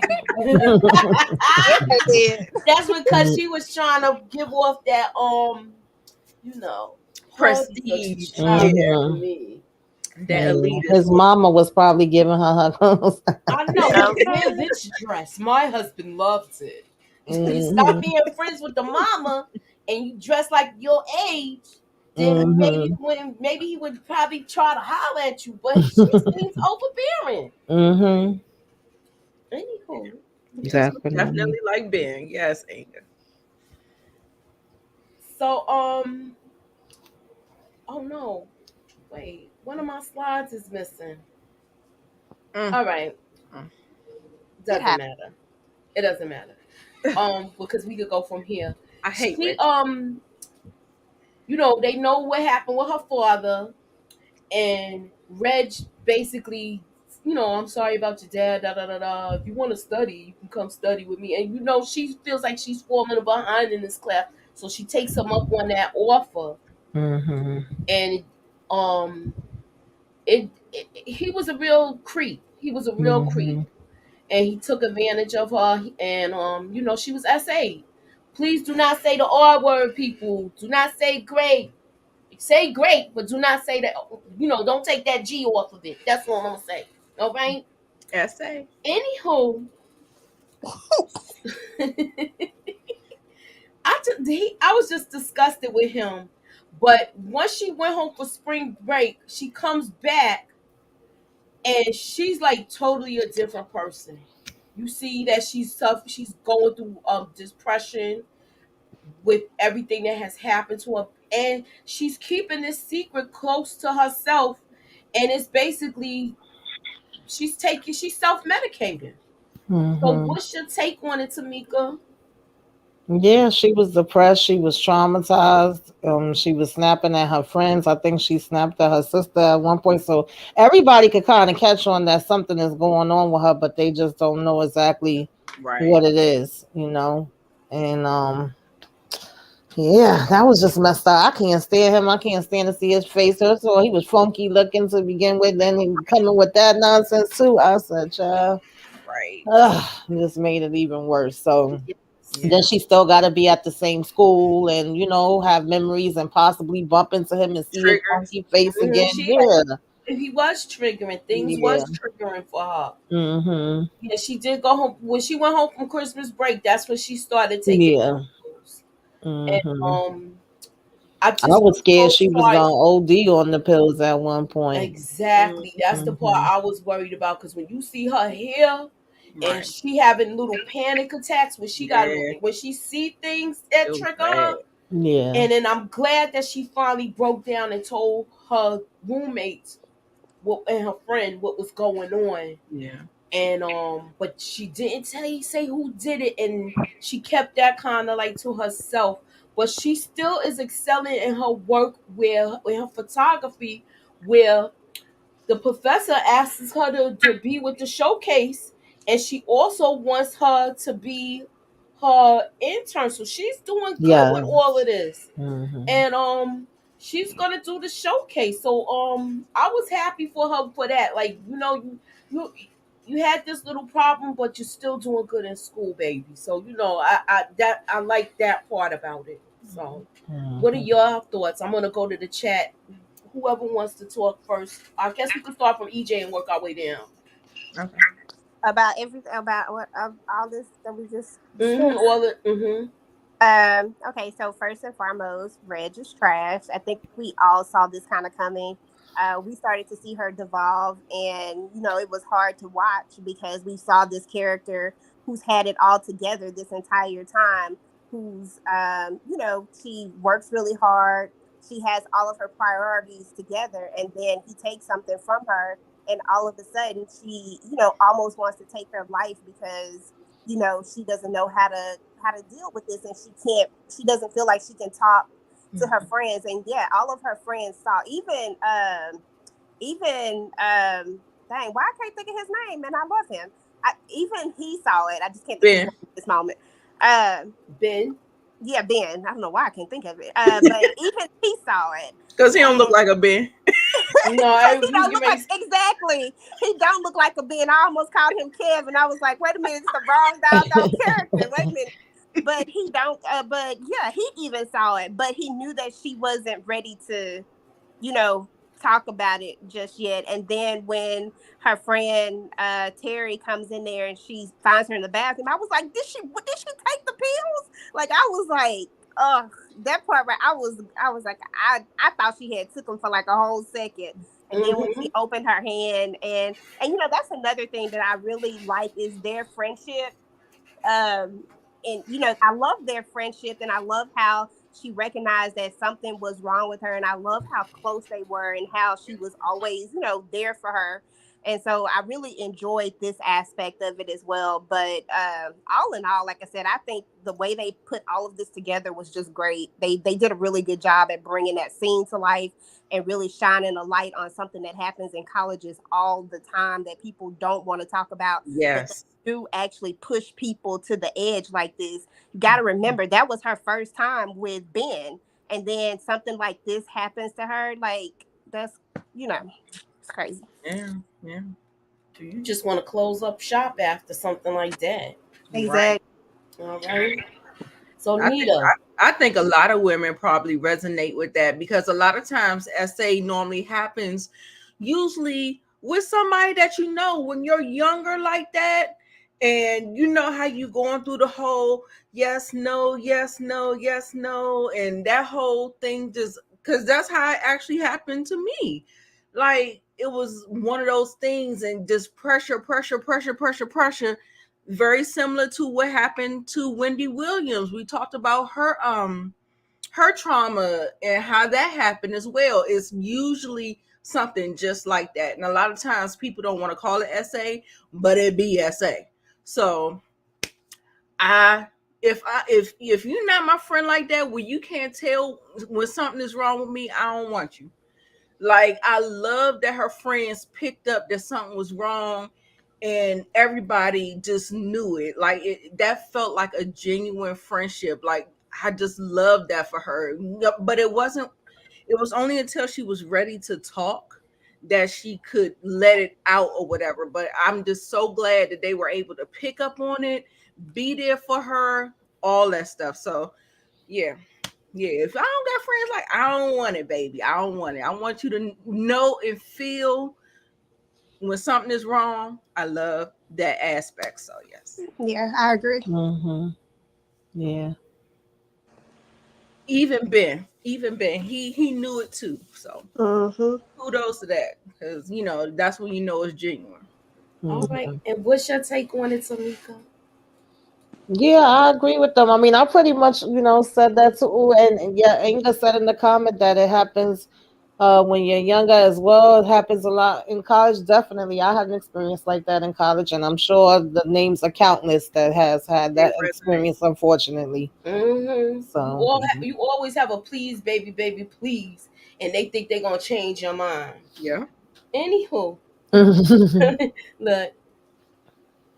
That's because she was trying to give off that Prestige. Me. That elitist. His mama was probably giving her clothes. I know. Wear this dress. My husband loves it. Stop being friends with the mama and you dress like your age. Then maybe he would probably try to holler at you, but she seems overbearing. Anywho, Definitely like Ben. Yes, Inga. So oh no, wait, one of my slides is missing. All right, doesn't matter. It doesn't matter. Because we could go from here. I hate it. They know what happened with her father. And Reg basically, I'm sorry about your dad, da da da da. If you want to study, you can come study with me. And she feels like she's falling behind in this class, so she takes him up on that offer. Mm-hmm. And um, he was a real creep. He was a real creep, Mm-hmm. and he took advantage of her. And she was SA. Please do not say the R word, people. Do not say great. Say great, but do not say that. Don't take that G off of it. That's what I'm gonna say. All right. Essay. Anywho, I was just disgusted with him. But once she went home for spring break, she comes back and she's like totally a different person. You see that she's tough. She's going through depression with everything that has happened to her, and she's keeping this secret close to herself. And it's basically she's self-medicating. So Mm-hmm. what's your take on it, Tamika? Yeah, she was depressed. She was traumatized. She was snapping at her friends. I think she snapped at her sister at one point. So everybody could kind of catch on that something is going on with her, but they just don't know exactly Right. what it is, And yeah, that was just messed up. I can't stand him. I can't stand to see his face. First of all, he was funky looking to begin with. Then he coming with that nonsense too. I said, child, Right. just made it even worse. So Yeah. then she still got to be at the same school and, have memories and possibly bump into him and see his Triggers. funky face again. She Yeah. he was triggering. Things Yeah. was triggering for her. Mm-hmm. Yeah, she did go home. When she went home from Christmas break, that's when she started taking Yeah. pills. And Mm-hmm. I I just was was scared so she was sorry. going to OD on the pills at one point. Exactly. That's the part Mm-hmm. I was worried about, because when you see her here and Right. she having little panic attacks Yeah. when she see things that It was trigger bad. her. Yeah. And then I'm glad that she finally broke down and told her roommates and her friend what was going on. Yeah. And but she didn't say who did it, and she kept that kind of like to herself. But she still is excelling in her work, where in her photography, where the professor asks her to be with the showcase, and she also wants her to be her intern. So she's doing good with Yeah. all of this. Mm-hmm. And she's gonna do the showcase. So I was happy for her for that. Like, you you had this little problem, but you're still doing good in school, baby. So I like that part about it. So what are Mm-hmm. your thoughts? I'm gonna go to the chat. Whoever wants to talk first. I guess we can start from EJ and work our way down. Okay. About everything about what of all this that we just discussed. All the Okay, so first and foremost, Reg is trash. I think we all saw this kind of coming. We started to see her devolve, and it was hard to watch because we saw this character who's had it all together this entire time. Who's, she works really hard. She has all of her priorities together, and then he takes something from her, and all of a sudden, she, almost wants to take her life because she doesn't know how to deal with this, and she doesn't feel like she can talk to her friends. And yeah, all of her friends saw, dang, why I can't think of his name, and I love him. Even he saw it. I just can't think of his Ben. name at this moment. um Ben. yeah, Ben. I don't know why I can't think of it. But even he saw it. Because he don't look And like a Ben. No, because he don't you look like, make exactly. He don't look like a Ben. I almost called him Kevin. I was like, wait a minute, it's the wrong doggone character. Wait a minute. But he don't. But yeah, he even saw it. But he knew that she wasn't ready to, you know, talk about it just yet. And then when her friend Terry comes in there and she finds her in the bathroom, I was like, did she take the pills? Like, I was like, ugh, that part right. I was like, I thought she had took them for like a whole second. And then when she opened her hand, and that's another thing that I really like is their friendship. And I love their friendship, and I love how she recognized that something was wrong with her, and I love how close they were and how she was always there for her. And so I really enjoyed this aspect of it as well. But all in all, like I said, I think the way they put all of this together was just great. They did a really good job at bringing that scene to life and really shining a light on something that happens in colleges all the time that people don't want to talk about. Yes. Do actually push people to the edge like this. You got to remember that was her first time with Ben, and then something like this happens to her. Like, that's, it's crazy. Yeah. You just want to close up shop after something like that. Exactly. All right. So Nita, I think a lot of women probably resonate with that, because a lot of times SA normally happens usually with somebody that when you're younger like that, and you know how you going through the whole yes, no, yes, no, yes, no, and that whole thing, just because that's how it actually happened to me. Like, it was one of those things, and just pressure. Very similar to what happened to Wendy Williams. We talked about her trauma and how that happened as well. It's usually something just like that. And a lot of times people don't want to call it SA, but it be SA. So if you're not my friend like that, where you can't tell when something is wrong with me, I don't want you. Like, I love that her friends picked up that something was wrong, and everybody just knew it. Like, that felt like a genuine friendship. Like, I just love that for her. But it was only until she was ready to talk that she could let it out or whatever. But I'm just so glad that they were able to pick up on it, be there for her, all that stuff. So yeah, if I don't got friends, like, I don't want it, baby. I don't want it. I want you to know and feel when something is wrong. I love that aspect. So yes. Yeah, I agree. Yeah. Even Ben, he knew it too. So kudos to that, because that's when it's genuine. All right. And what's your take on it, Tamika? Yeah, I agree with them. I mean, I pretty much, said that too. And yeah, Inga said in the comment that it happens when you're younger as well. It happens a lot in college. Definitely. I had an experience like that in college, and I'm sure the names are countless that has had that experience, unfortunately. So you always have a please, baby, please. And they think they're going to change your mind. Yeah. Anywho. Look.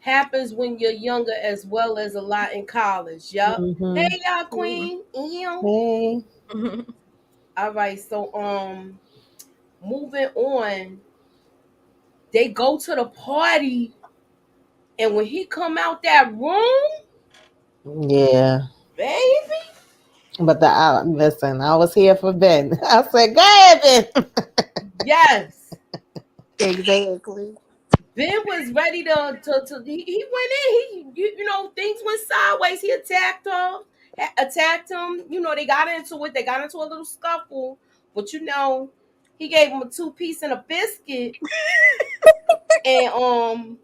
Happens when you're younger as well as a lot in college. Yup. Hey, y'all, Queen. Hey. All right. So, moving on. They go to the party, and when he come out that room, yeah, baby. But listen, I was here for Ben. I said, go ahead, Ben. Yes. Exactly. Ben was ready to he went in. Things went sideways. He attacked him. They got into it. They got into a little scuffle. But he gave him a 2-piece and a biscuit. And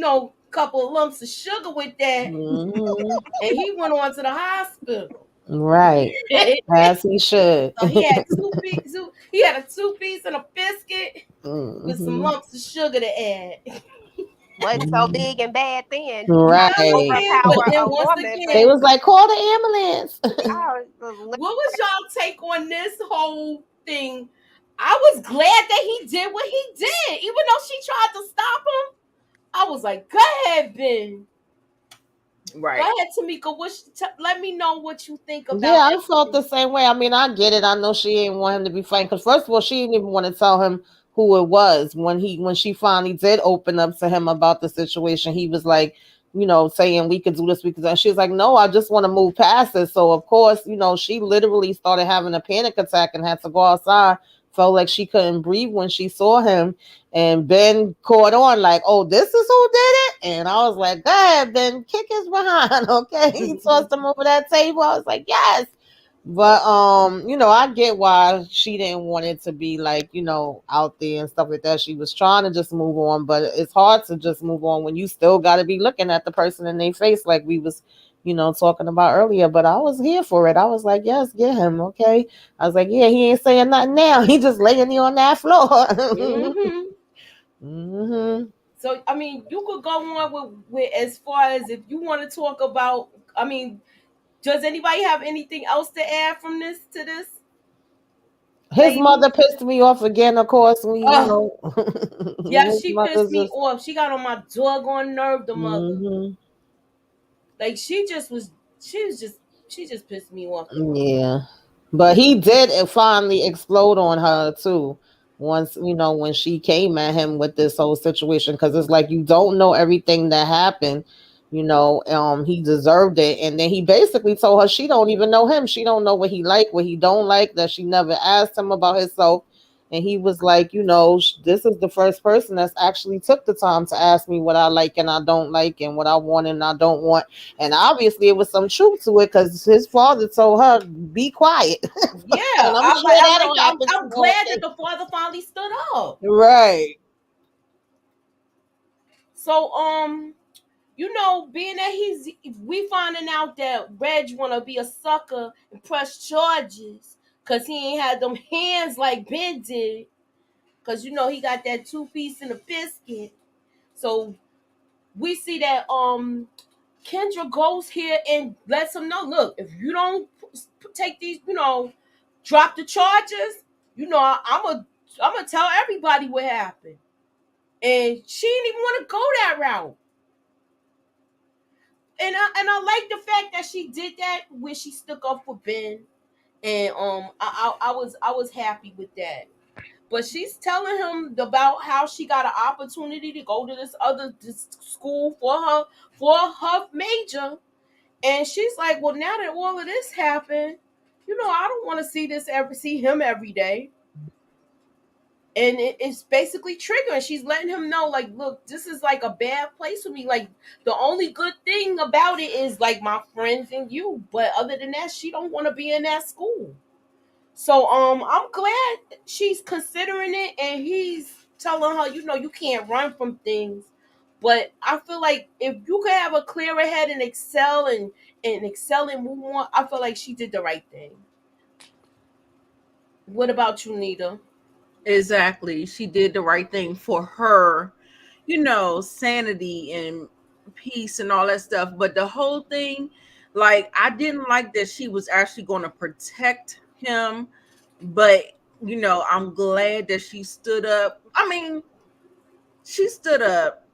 a couple of lumps of sugar with that. And he went on to the hospital. Right. As he should. So he had he had a 2-piece and a biscuit with some lumps of sugar to add. Wasn't so big and bad then. Right. But then once again, they was like, call the ambulance. What was y'all take on this whole thing? I was glad that he did what he did. Even though she tried to stop him, I was like, go ahead, Ben. Right. Go ahead, Tamika. Let me know what you think about. Yeah, I felt the same way. I mean, I get it. I know she didn't want him to be fighting, because first of all, she didn't even want to tell him who it was. When she finally did open up to him about the situation, he was like, saying we could do this, we could do that. She's like, no, I just want to move past it. So of course, she literally started having a panic attack and had to go outside. Felt like she couldn't breathe when she saw him. And Ben caught on like, oh, this is who did it? And I was like, go ahead, Ben, kick his behind, okay? He tossed him over that table. I was like, yes. But, I get why she didn't want it to be like, out there and stuff like that. She was trying to just move on, but it's hard to just move on when you still got to be looking at the person in their face like we was, talking about earlier. But I was here for it. I was like, yes, get him, okay? I was like, yeah, he ain't saying nothing now. He just laying there on that floor. Mm-hmm. So I mean, you could go on with as far as if you want to talk about. I mean, does anybody have anything else to add from this to this, His lady? mother pissed me off again, of course. Oh, yeah, His she pissed mother's me just. off. She got on my doggone nerve, the mother. Hmm. Like she was just, she just pissed me off, the mother. Yeah. But he did finally explode on her too. Once, when she came at him with this whole situation, because it's like you don't know everything that happened. He deserved it, and then he basically told her she don't even know him. She don't know what he like, what he don't like. That she never asked him about himself, and he was like, this is the first person that's actually took the time to ask me what I like and I don't like, and what I want and I don't want. And obviously, it was some truth to it because his father told her, "Be quiet." Yeah, And I'm sure that'll happen to I'm more glad that kids. the father finally stood up. Right. So being that we finding out that Reg wanna be a sucker and press charges because he ain't had them hands like Ben did. Cause he got that 2 piece in a biscuit. So we see that Kendra goes here and lets him know, look, if you don't take these, drop the charges, I'm gonna tell everybody what happened. And she didn't even want to go that route. And I like the fact that she did that when she stuck up for Ben. And I was happy with that. But she's telling him about how she got an opportunity to go to this school for her major. And she's like, well, now that all of this happened, I don't want to see him every day. And it's basically triggering. She's letting him know, like, look, this is like a bad place for me. Like, the only good thing about it is like my friends and you. But other than that, she don't want to be in that school. So I'm glad she's considering it, and he's telling her, you can't run from things. But I feel like if you could have a clearer head and excel and move on, I feel like she did the right thing. What about you, Nita? Exactly. She did the right thing for her, sanity and peace and all that stuff. But the whole thing, like, I didn't like that she was actually going to protect him. But, I'm glad that she stood up. I mean, she stood up,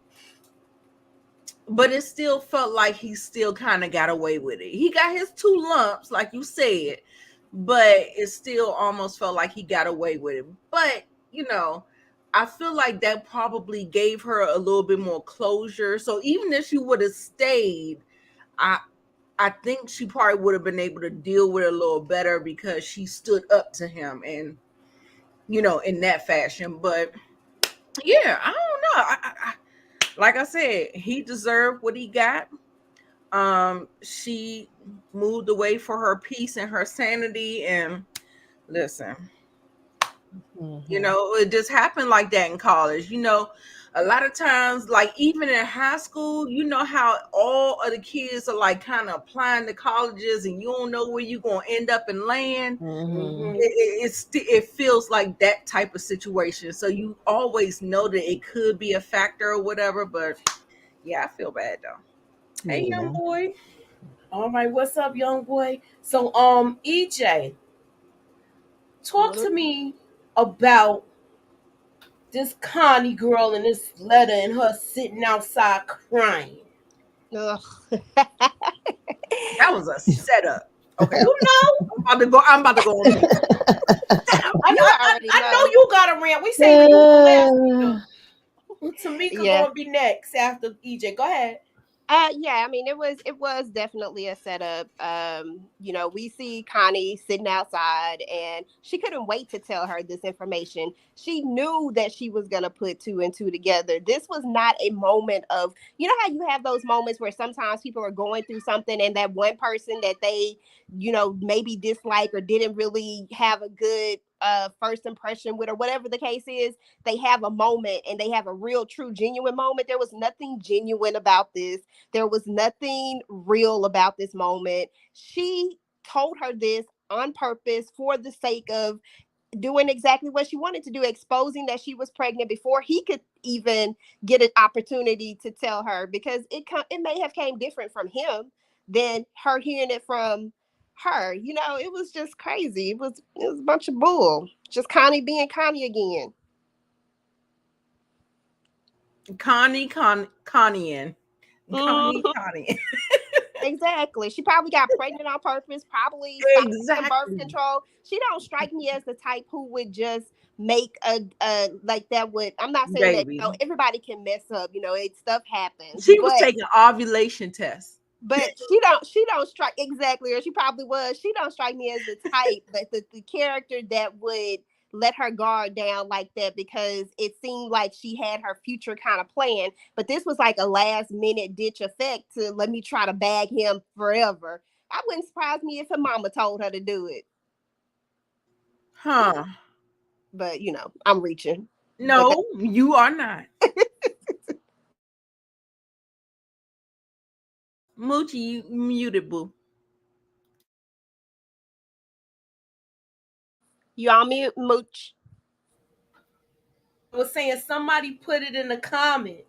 but it still felt like he still kind of got away with it. He got his 2 lumps, like you said, but it still almost felt like he got away with it. But, I feel like that probably gave her a little bit more closure. So even if she would have stayed, I I think she probably would have been able to deal with it a little better because she stood up to him and in that fashion. But yeah, I don't know. Like I said, he deserved what he got. She moved away for her peace and her sanity. And listen, it just happened like that in college. A lot of times, like even in high school, how all of the kids are like kind of applying to colleges and you don't know where you're going to end up and land. Mm-hmm. It feels like that type of situation. So you always know that it could be a factor or whatever. But yeah, I feel bad though. Hey, young Yeah. boy. All right, what's up, young boy? So, EJ, talk to me about this Connie girl and this letter and her sitting outside crying. Ugh. That was a setup. Okay. You know, I'm about to go on. I know you got a rant. We saving you for last week. Tamika gonna be next after EJ. Go ahead. Yeah, I mean it was definitely a setup. We see Connie sitting outside and she couldn't wait to tell her this information. She knew that she was gonna put 2 and 2 together. This was not a moment of, how you have those moments where sometimes people are going through something and that one person that they, maybe dislike or didn't really have a good first impression with, or whatever the case is, they have a moment and they have a real, true, genuine moment. There was nothing genuine about this. There was nothing real about this moment. She told her this on purpose for the sake of doing exactly what she wanted to do, exposing that she was pregnant before he could even get an opportunity to tell her, because it may have came different from him than her hearing it from her. It was just crazy. It was a bunch of bull. Just Connie being Connie again. Connie. Connie. Exactly. She probably got pregnant on purpose, probably stopped the birth control. She don't strike me as the type who would just make a like that would. I'm not saying Baby. that everybody can mess up, stuff happens. She was taking ovulation tests. But she don't strike exactly, or she probably was. She don't strike me as the type that the character that would let her guard down like that, because it seemed like she had her future kind of plan. But this was like a last minute ditch effect to let me try to bag him forever. I wouldn't surprise me if her mama told her to do it. Huh. But I'm reaching. No, you are not. Moochie, you muted, boo. You on mute, Mooch? I was saying somebody put it in the comments,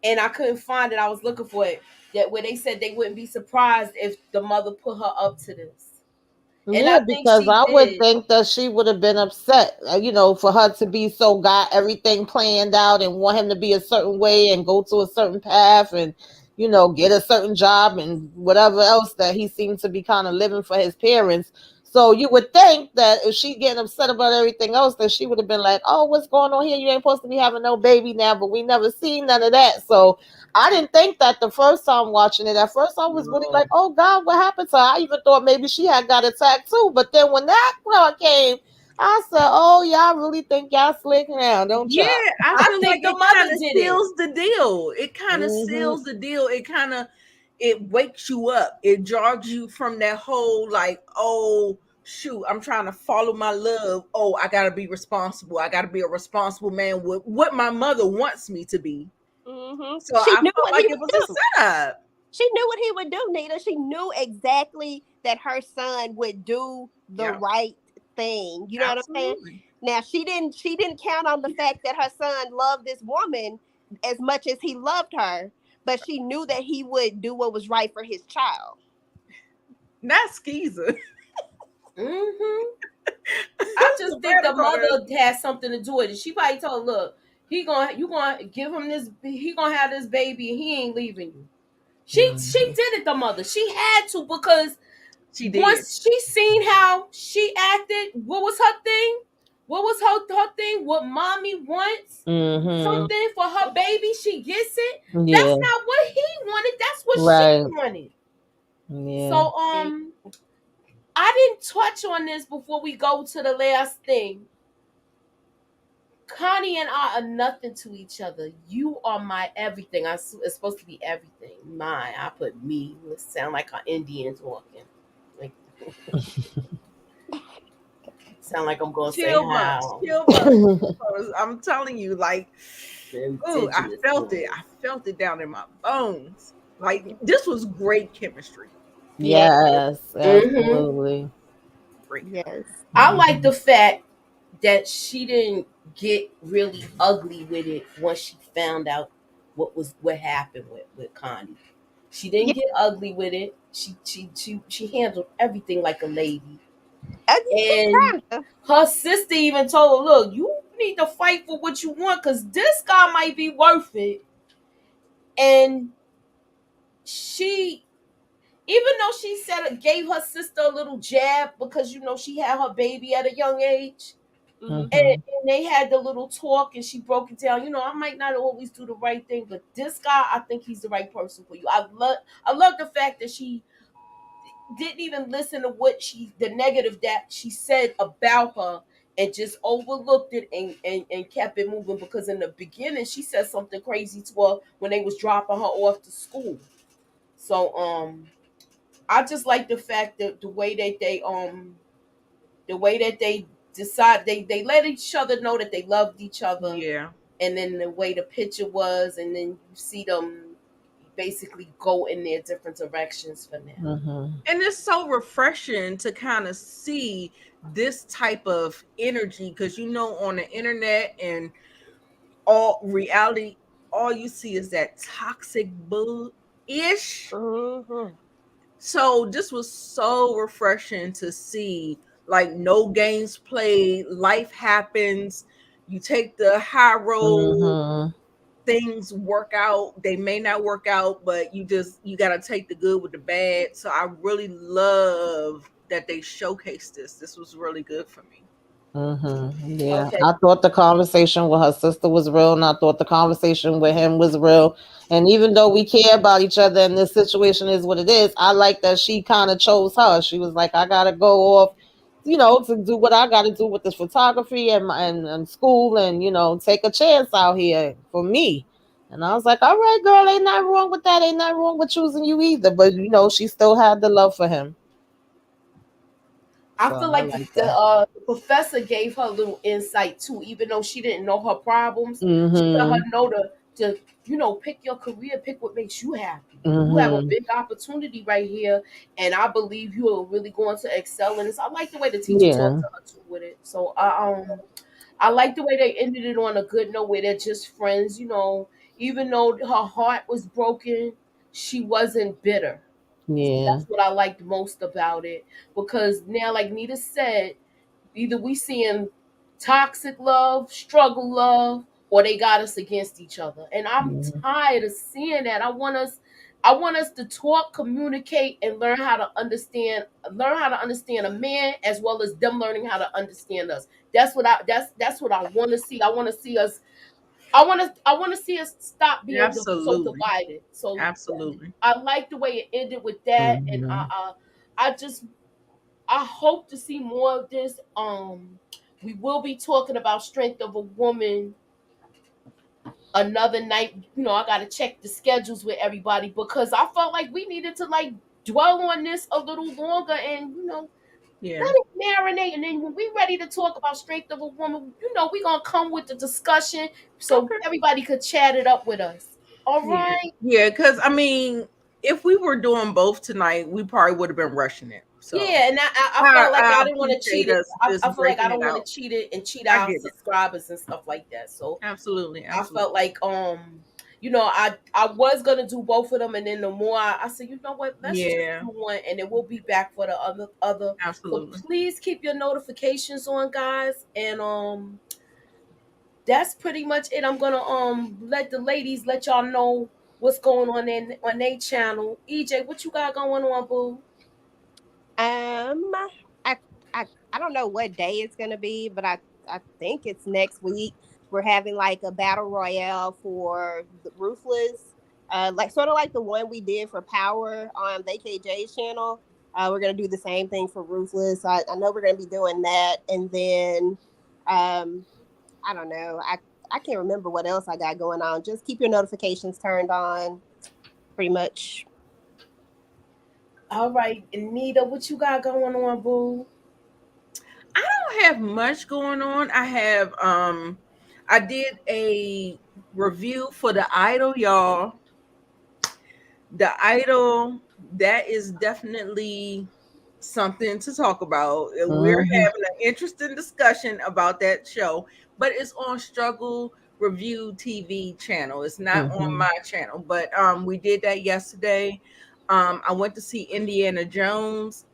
and I couldn't find it. I was looking for it. That where they said they wouldn't be surprised if the mother put her up to this. And yeah, because I would think that she would have been upset, for her to be got everything planned out and want him to be a certain way and go to a certain path and, get a certain job and whatever else that he seemed to be kind of living for his parents. So you would think that if she getting upset about everything else, that she would have been like, oh, what's going on here? You ain't supposed to be having no baby now, but we never seen none of that. So I didn't think that the first time watching it. At first I was really like, oh God, what happened to her? I even thought maybe she had got attacked too. But then when that part came, I said, oh, y'all really think y'all slick now, don't y'all? Yeah, I think the mother seals the deal. It kind of seals the deal. It wakes you up. It jogs you from that whole like, oh shoot, I'm trying to follow my love. Oh, I gotta be responsible. I gotta be a responsible man with what my mother wants me to be. Mm-hmm. So she I knew felt what like he it was would a do. setup. She knew what he would do, Nita. She knew exactly that her son would do the right thing. You know what I'm saying? Now she didn't count on the fact that her son loved this woman as much as he loved her, but she knew that he would do what was right for his child. Not skeezer. I just think the mother has something to do with it. She probably told, look, you gonna give him this, he gonna have this baby and he ain't leaving you. She did it, the mother. She had to, because she did. Once she seen how she acted, what was her thing? What was her thing? What mommy wants? Something for her baby, she gets it. Yeah. That's not what he wanted. That's what she wanted. Yeah. So I didn't touch on this before we go to the last thing. Connie and I are nothing to each other. You are my everything. It's supposed to be everything. Mine. I put me. It sound like an Indian talking. Like, sound like I'm gonna say how. I'm telling you, like, ooh, I felt it. I felt it down in my bones. Like, this was great chemistry. Yes, absolutely. Yes. I like the fact that she didn't get really ugly with it once she found out what happened with Connie. She didn't get ugly with it. She handled everything like a lady. And her sister even told her, look, you need to fight for what you want, because this guy might be worth it. And she, even though she said gave her sister a little jab because she had her baby at a young age, and they had the little talk, and she broke it down. I might not always do the right thing, but this guy, I think he's the right person for you. I love the fact that she didn't even listen to the negative that she said about her, and just overlooked it and kept it moving, because in the beginning she said something crazy to her when they was dropping her off to school. So I just like the fact that the way that they decide, they let each other know that they loved each other. Yeah. And then the way the picture was, and then you see them basically go in their different directions for now. And it's so refreshing to kind of see this type of energy, because on the internet and all reality, all you see is that toxic bull ish. Mhm. So this was so refreshing to see, like, no games played, life happens, you take the high road, Mm-hmm. things work out, they may not work out, but you got to take the good with the bad. So I really love that they showcased this was really good for me. Mm-hmm. Yeah, Okay. I thought the conversation with her sister was real, and I thought the conversation with him was real. And even though we care about each other and this situation is what it is, I like that she kind of chose her. She was like, I gotta go off, to do what I gotta do with this photography and school, and take a chance out here for me. And I was like, all right, girl, ain't nothing wrong with that. Ain't nothing wrong with choosing you either. But she still had the love for him. I So feel I like like that. the professor gave her a little insight too, even though she didn't know her problems. She let her Mm-hmm. know to pick your career, pick what makes you happy. You have a Mm-hmm. big opportunity right here, and I believe you are really going to excel in this. I like the way the teacher talked Yeah. to her too with it. So I like the way they ended it on a good note where they're just friends. Even though her heart was broken, she wasn't bitter. Yeah. That's what I liked most about it, because now, like Nita said, either we seeing toxic love, struggle love, or they got us against each other. And I'm Yeah. tired of seeing that. I want us to talk, communicate, and learn how to understand a man as well as them learning how to understand us. That's what I want to see. I want to see us stop being so Absolutely. divided. So Absolutely. I like the way it ended with that, and Mhm. I hope to see more of this. We will be talking about Strength of a Woman another night. I got to check the schedules with everybody because I felt like we needed to like dwell on this a little longer and Yeah. let it marinate. And then when we ready to talk about Strength of a Woman, we gonna come with the discussion so Okay. everybody could chat it up with us. All Yeah. right. Yeah, because I mean, if we were doing both tonight, we probably would have been rushing it. So Yeah, and I felt like I I didn't want to cheat appreciate it. us I just feel like I breaking it don't want to out. cheat it and cheat I our get it. subscribers and stuff like that. So Absolutely. I Absolutely. felt like I was gonna do both of them, and then the more I said, you know what, let's just Yeah. do one, and then we'll be back for the other. So Absolutely. please keep your notifications on, guys, and that's pretty much it. I'm gonna let the ladies let y'all know what's going on their channel. EJ, what you got going on, boo? Um, I, I don't know what day it's gonna be, but I think it's next week. We're having like a battle royale for the Ruthless, like sort of like the one we did for Power on VKJ's channel. We're gonna do the same thing for Ruthless. I know we're gonna be doing that, and then, I don't know. I can't remember what else I got going on. Just keep your notifications turned on, pretty much. All right, Anita, what you got going on, boo? I don't have much going on. I did a review for The Idol, y'all. The Idol, that is definitely something to talk about. We're Mhm. having an interesting discussion about that show, but it's on Struggle Review TV channel. It's not on Mhm. my channel, but we did that yesterday. I went to see Indiana Jones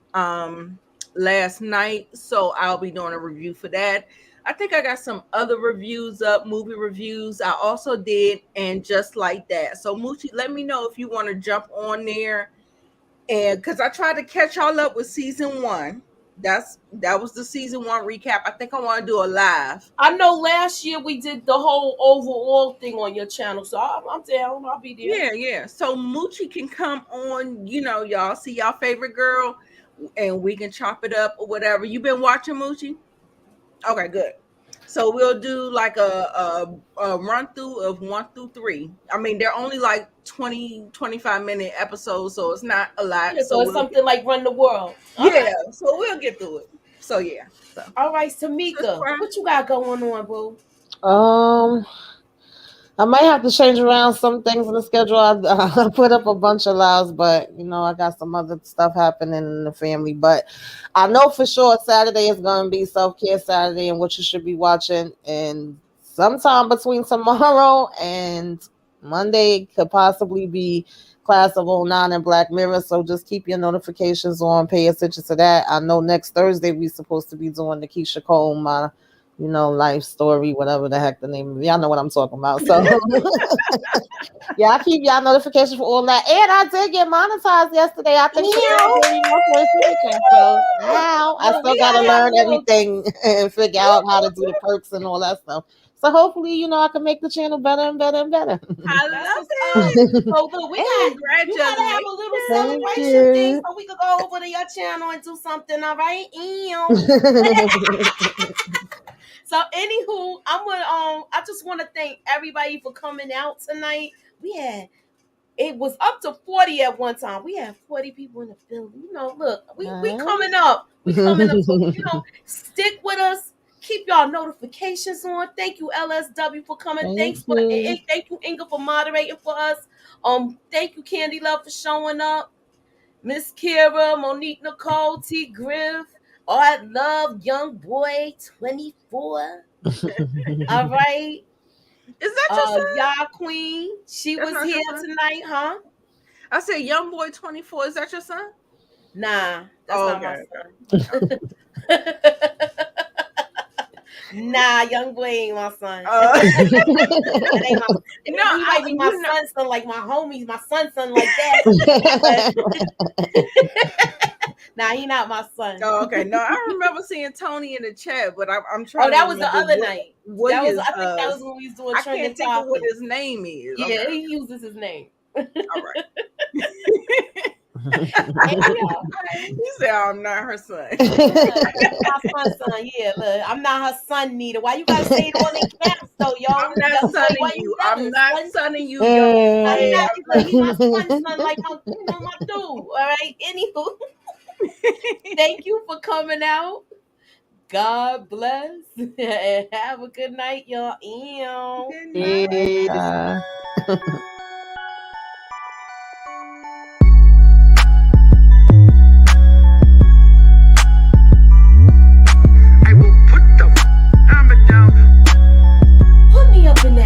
last night, so I'll be doing a review for that. I think I got some other reviews up, movie reviews. I also did, and just like that. So Moochie, let me know if you want to jump on there, and because I tried to catch y'all up with season one. That was the season one recap. I think I want to do a live. I know last year we did the whole overall thing on your channel, so I'm down. I'll be there. Yeah, yeah. So Moochie can come on. Y'all see y'all favorite girl, and we can chop it up or whatever. You been watching Moochie? Okay, good. So we'll do like a run through of 1 through 3. I mean, they're only like 20-25 minute episodes, so it's not a lot. Yeah, So so it's we'll something like Run the World. All yeah, right. so we'll get through it. So yeah. So All right, Tamika, subscribe. what you got going on, boo? Um, I might have to change around some things in the schedule. I put up a bunch of allows, but I got some other stuff happening in the family. But I know for sure Saturday is going to be Self Care Saturday, and what you should be watching. And sometime between tomorrow and Monday could possibly be Class of '09 and Black Mirror. So just keep your notifications on. Pay attention to that. I know next Thursday we're supposed to be doing the Keisha Cole, my life story, whatever the heck the name of it. Y'all know what I'm talking about. So yeah, I keep y'all notifications for all that. And I did get monetized yesterday. I think my first paycheck. So now I still gotta learn everything and figure out how to do the perks and all that stuff. So hopefully, I can make the channel better and better and better. I love it. So look, you gotta have a little celebration thing so we could go over to your channel and do something, all right? So anywho, I just want to thank everybody for coming out tonight. It was up to 40 at one time. We had 40 people in the building. Look, we coming up. We coming up. So, stick with us. Keep y'all notifications on. Thank you, LSW, for coming. Thank you, Inga, for moderating for us. Thank you, Candy Love, for showing up. Miss Kira, Monique Nicole, T Griff. Oh, I love Young Boy 24. All right. Is that your son? Y'all Queen. She was here tonight, huh? I said Young Boy 24. Is that your son? Nah, that's not my son. Nah, Young Boy ain't my son. That ain't my, he might be my son's son, like my homies, my son's son like that. Nah, he not my son. Oh, okay. No, I remember seeing Tony in the chat, but I'm trying. Oh, that was the other night. I think that was when we was doing. I can't think of what his name is. Yeah, okay. He uses his name. All right. He said, "I'm not her son." My son. Yeah, look, I'm not her son neither. Why you gotta say it on in caps though, y'all? I'm not sonning you. I'm not sonning you. He's my son, like my dude. All right. Anywho, thank you for coming out. God bless and have a good night, y'all. Good night.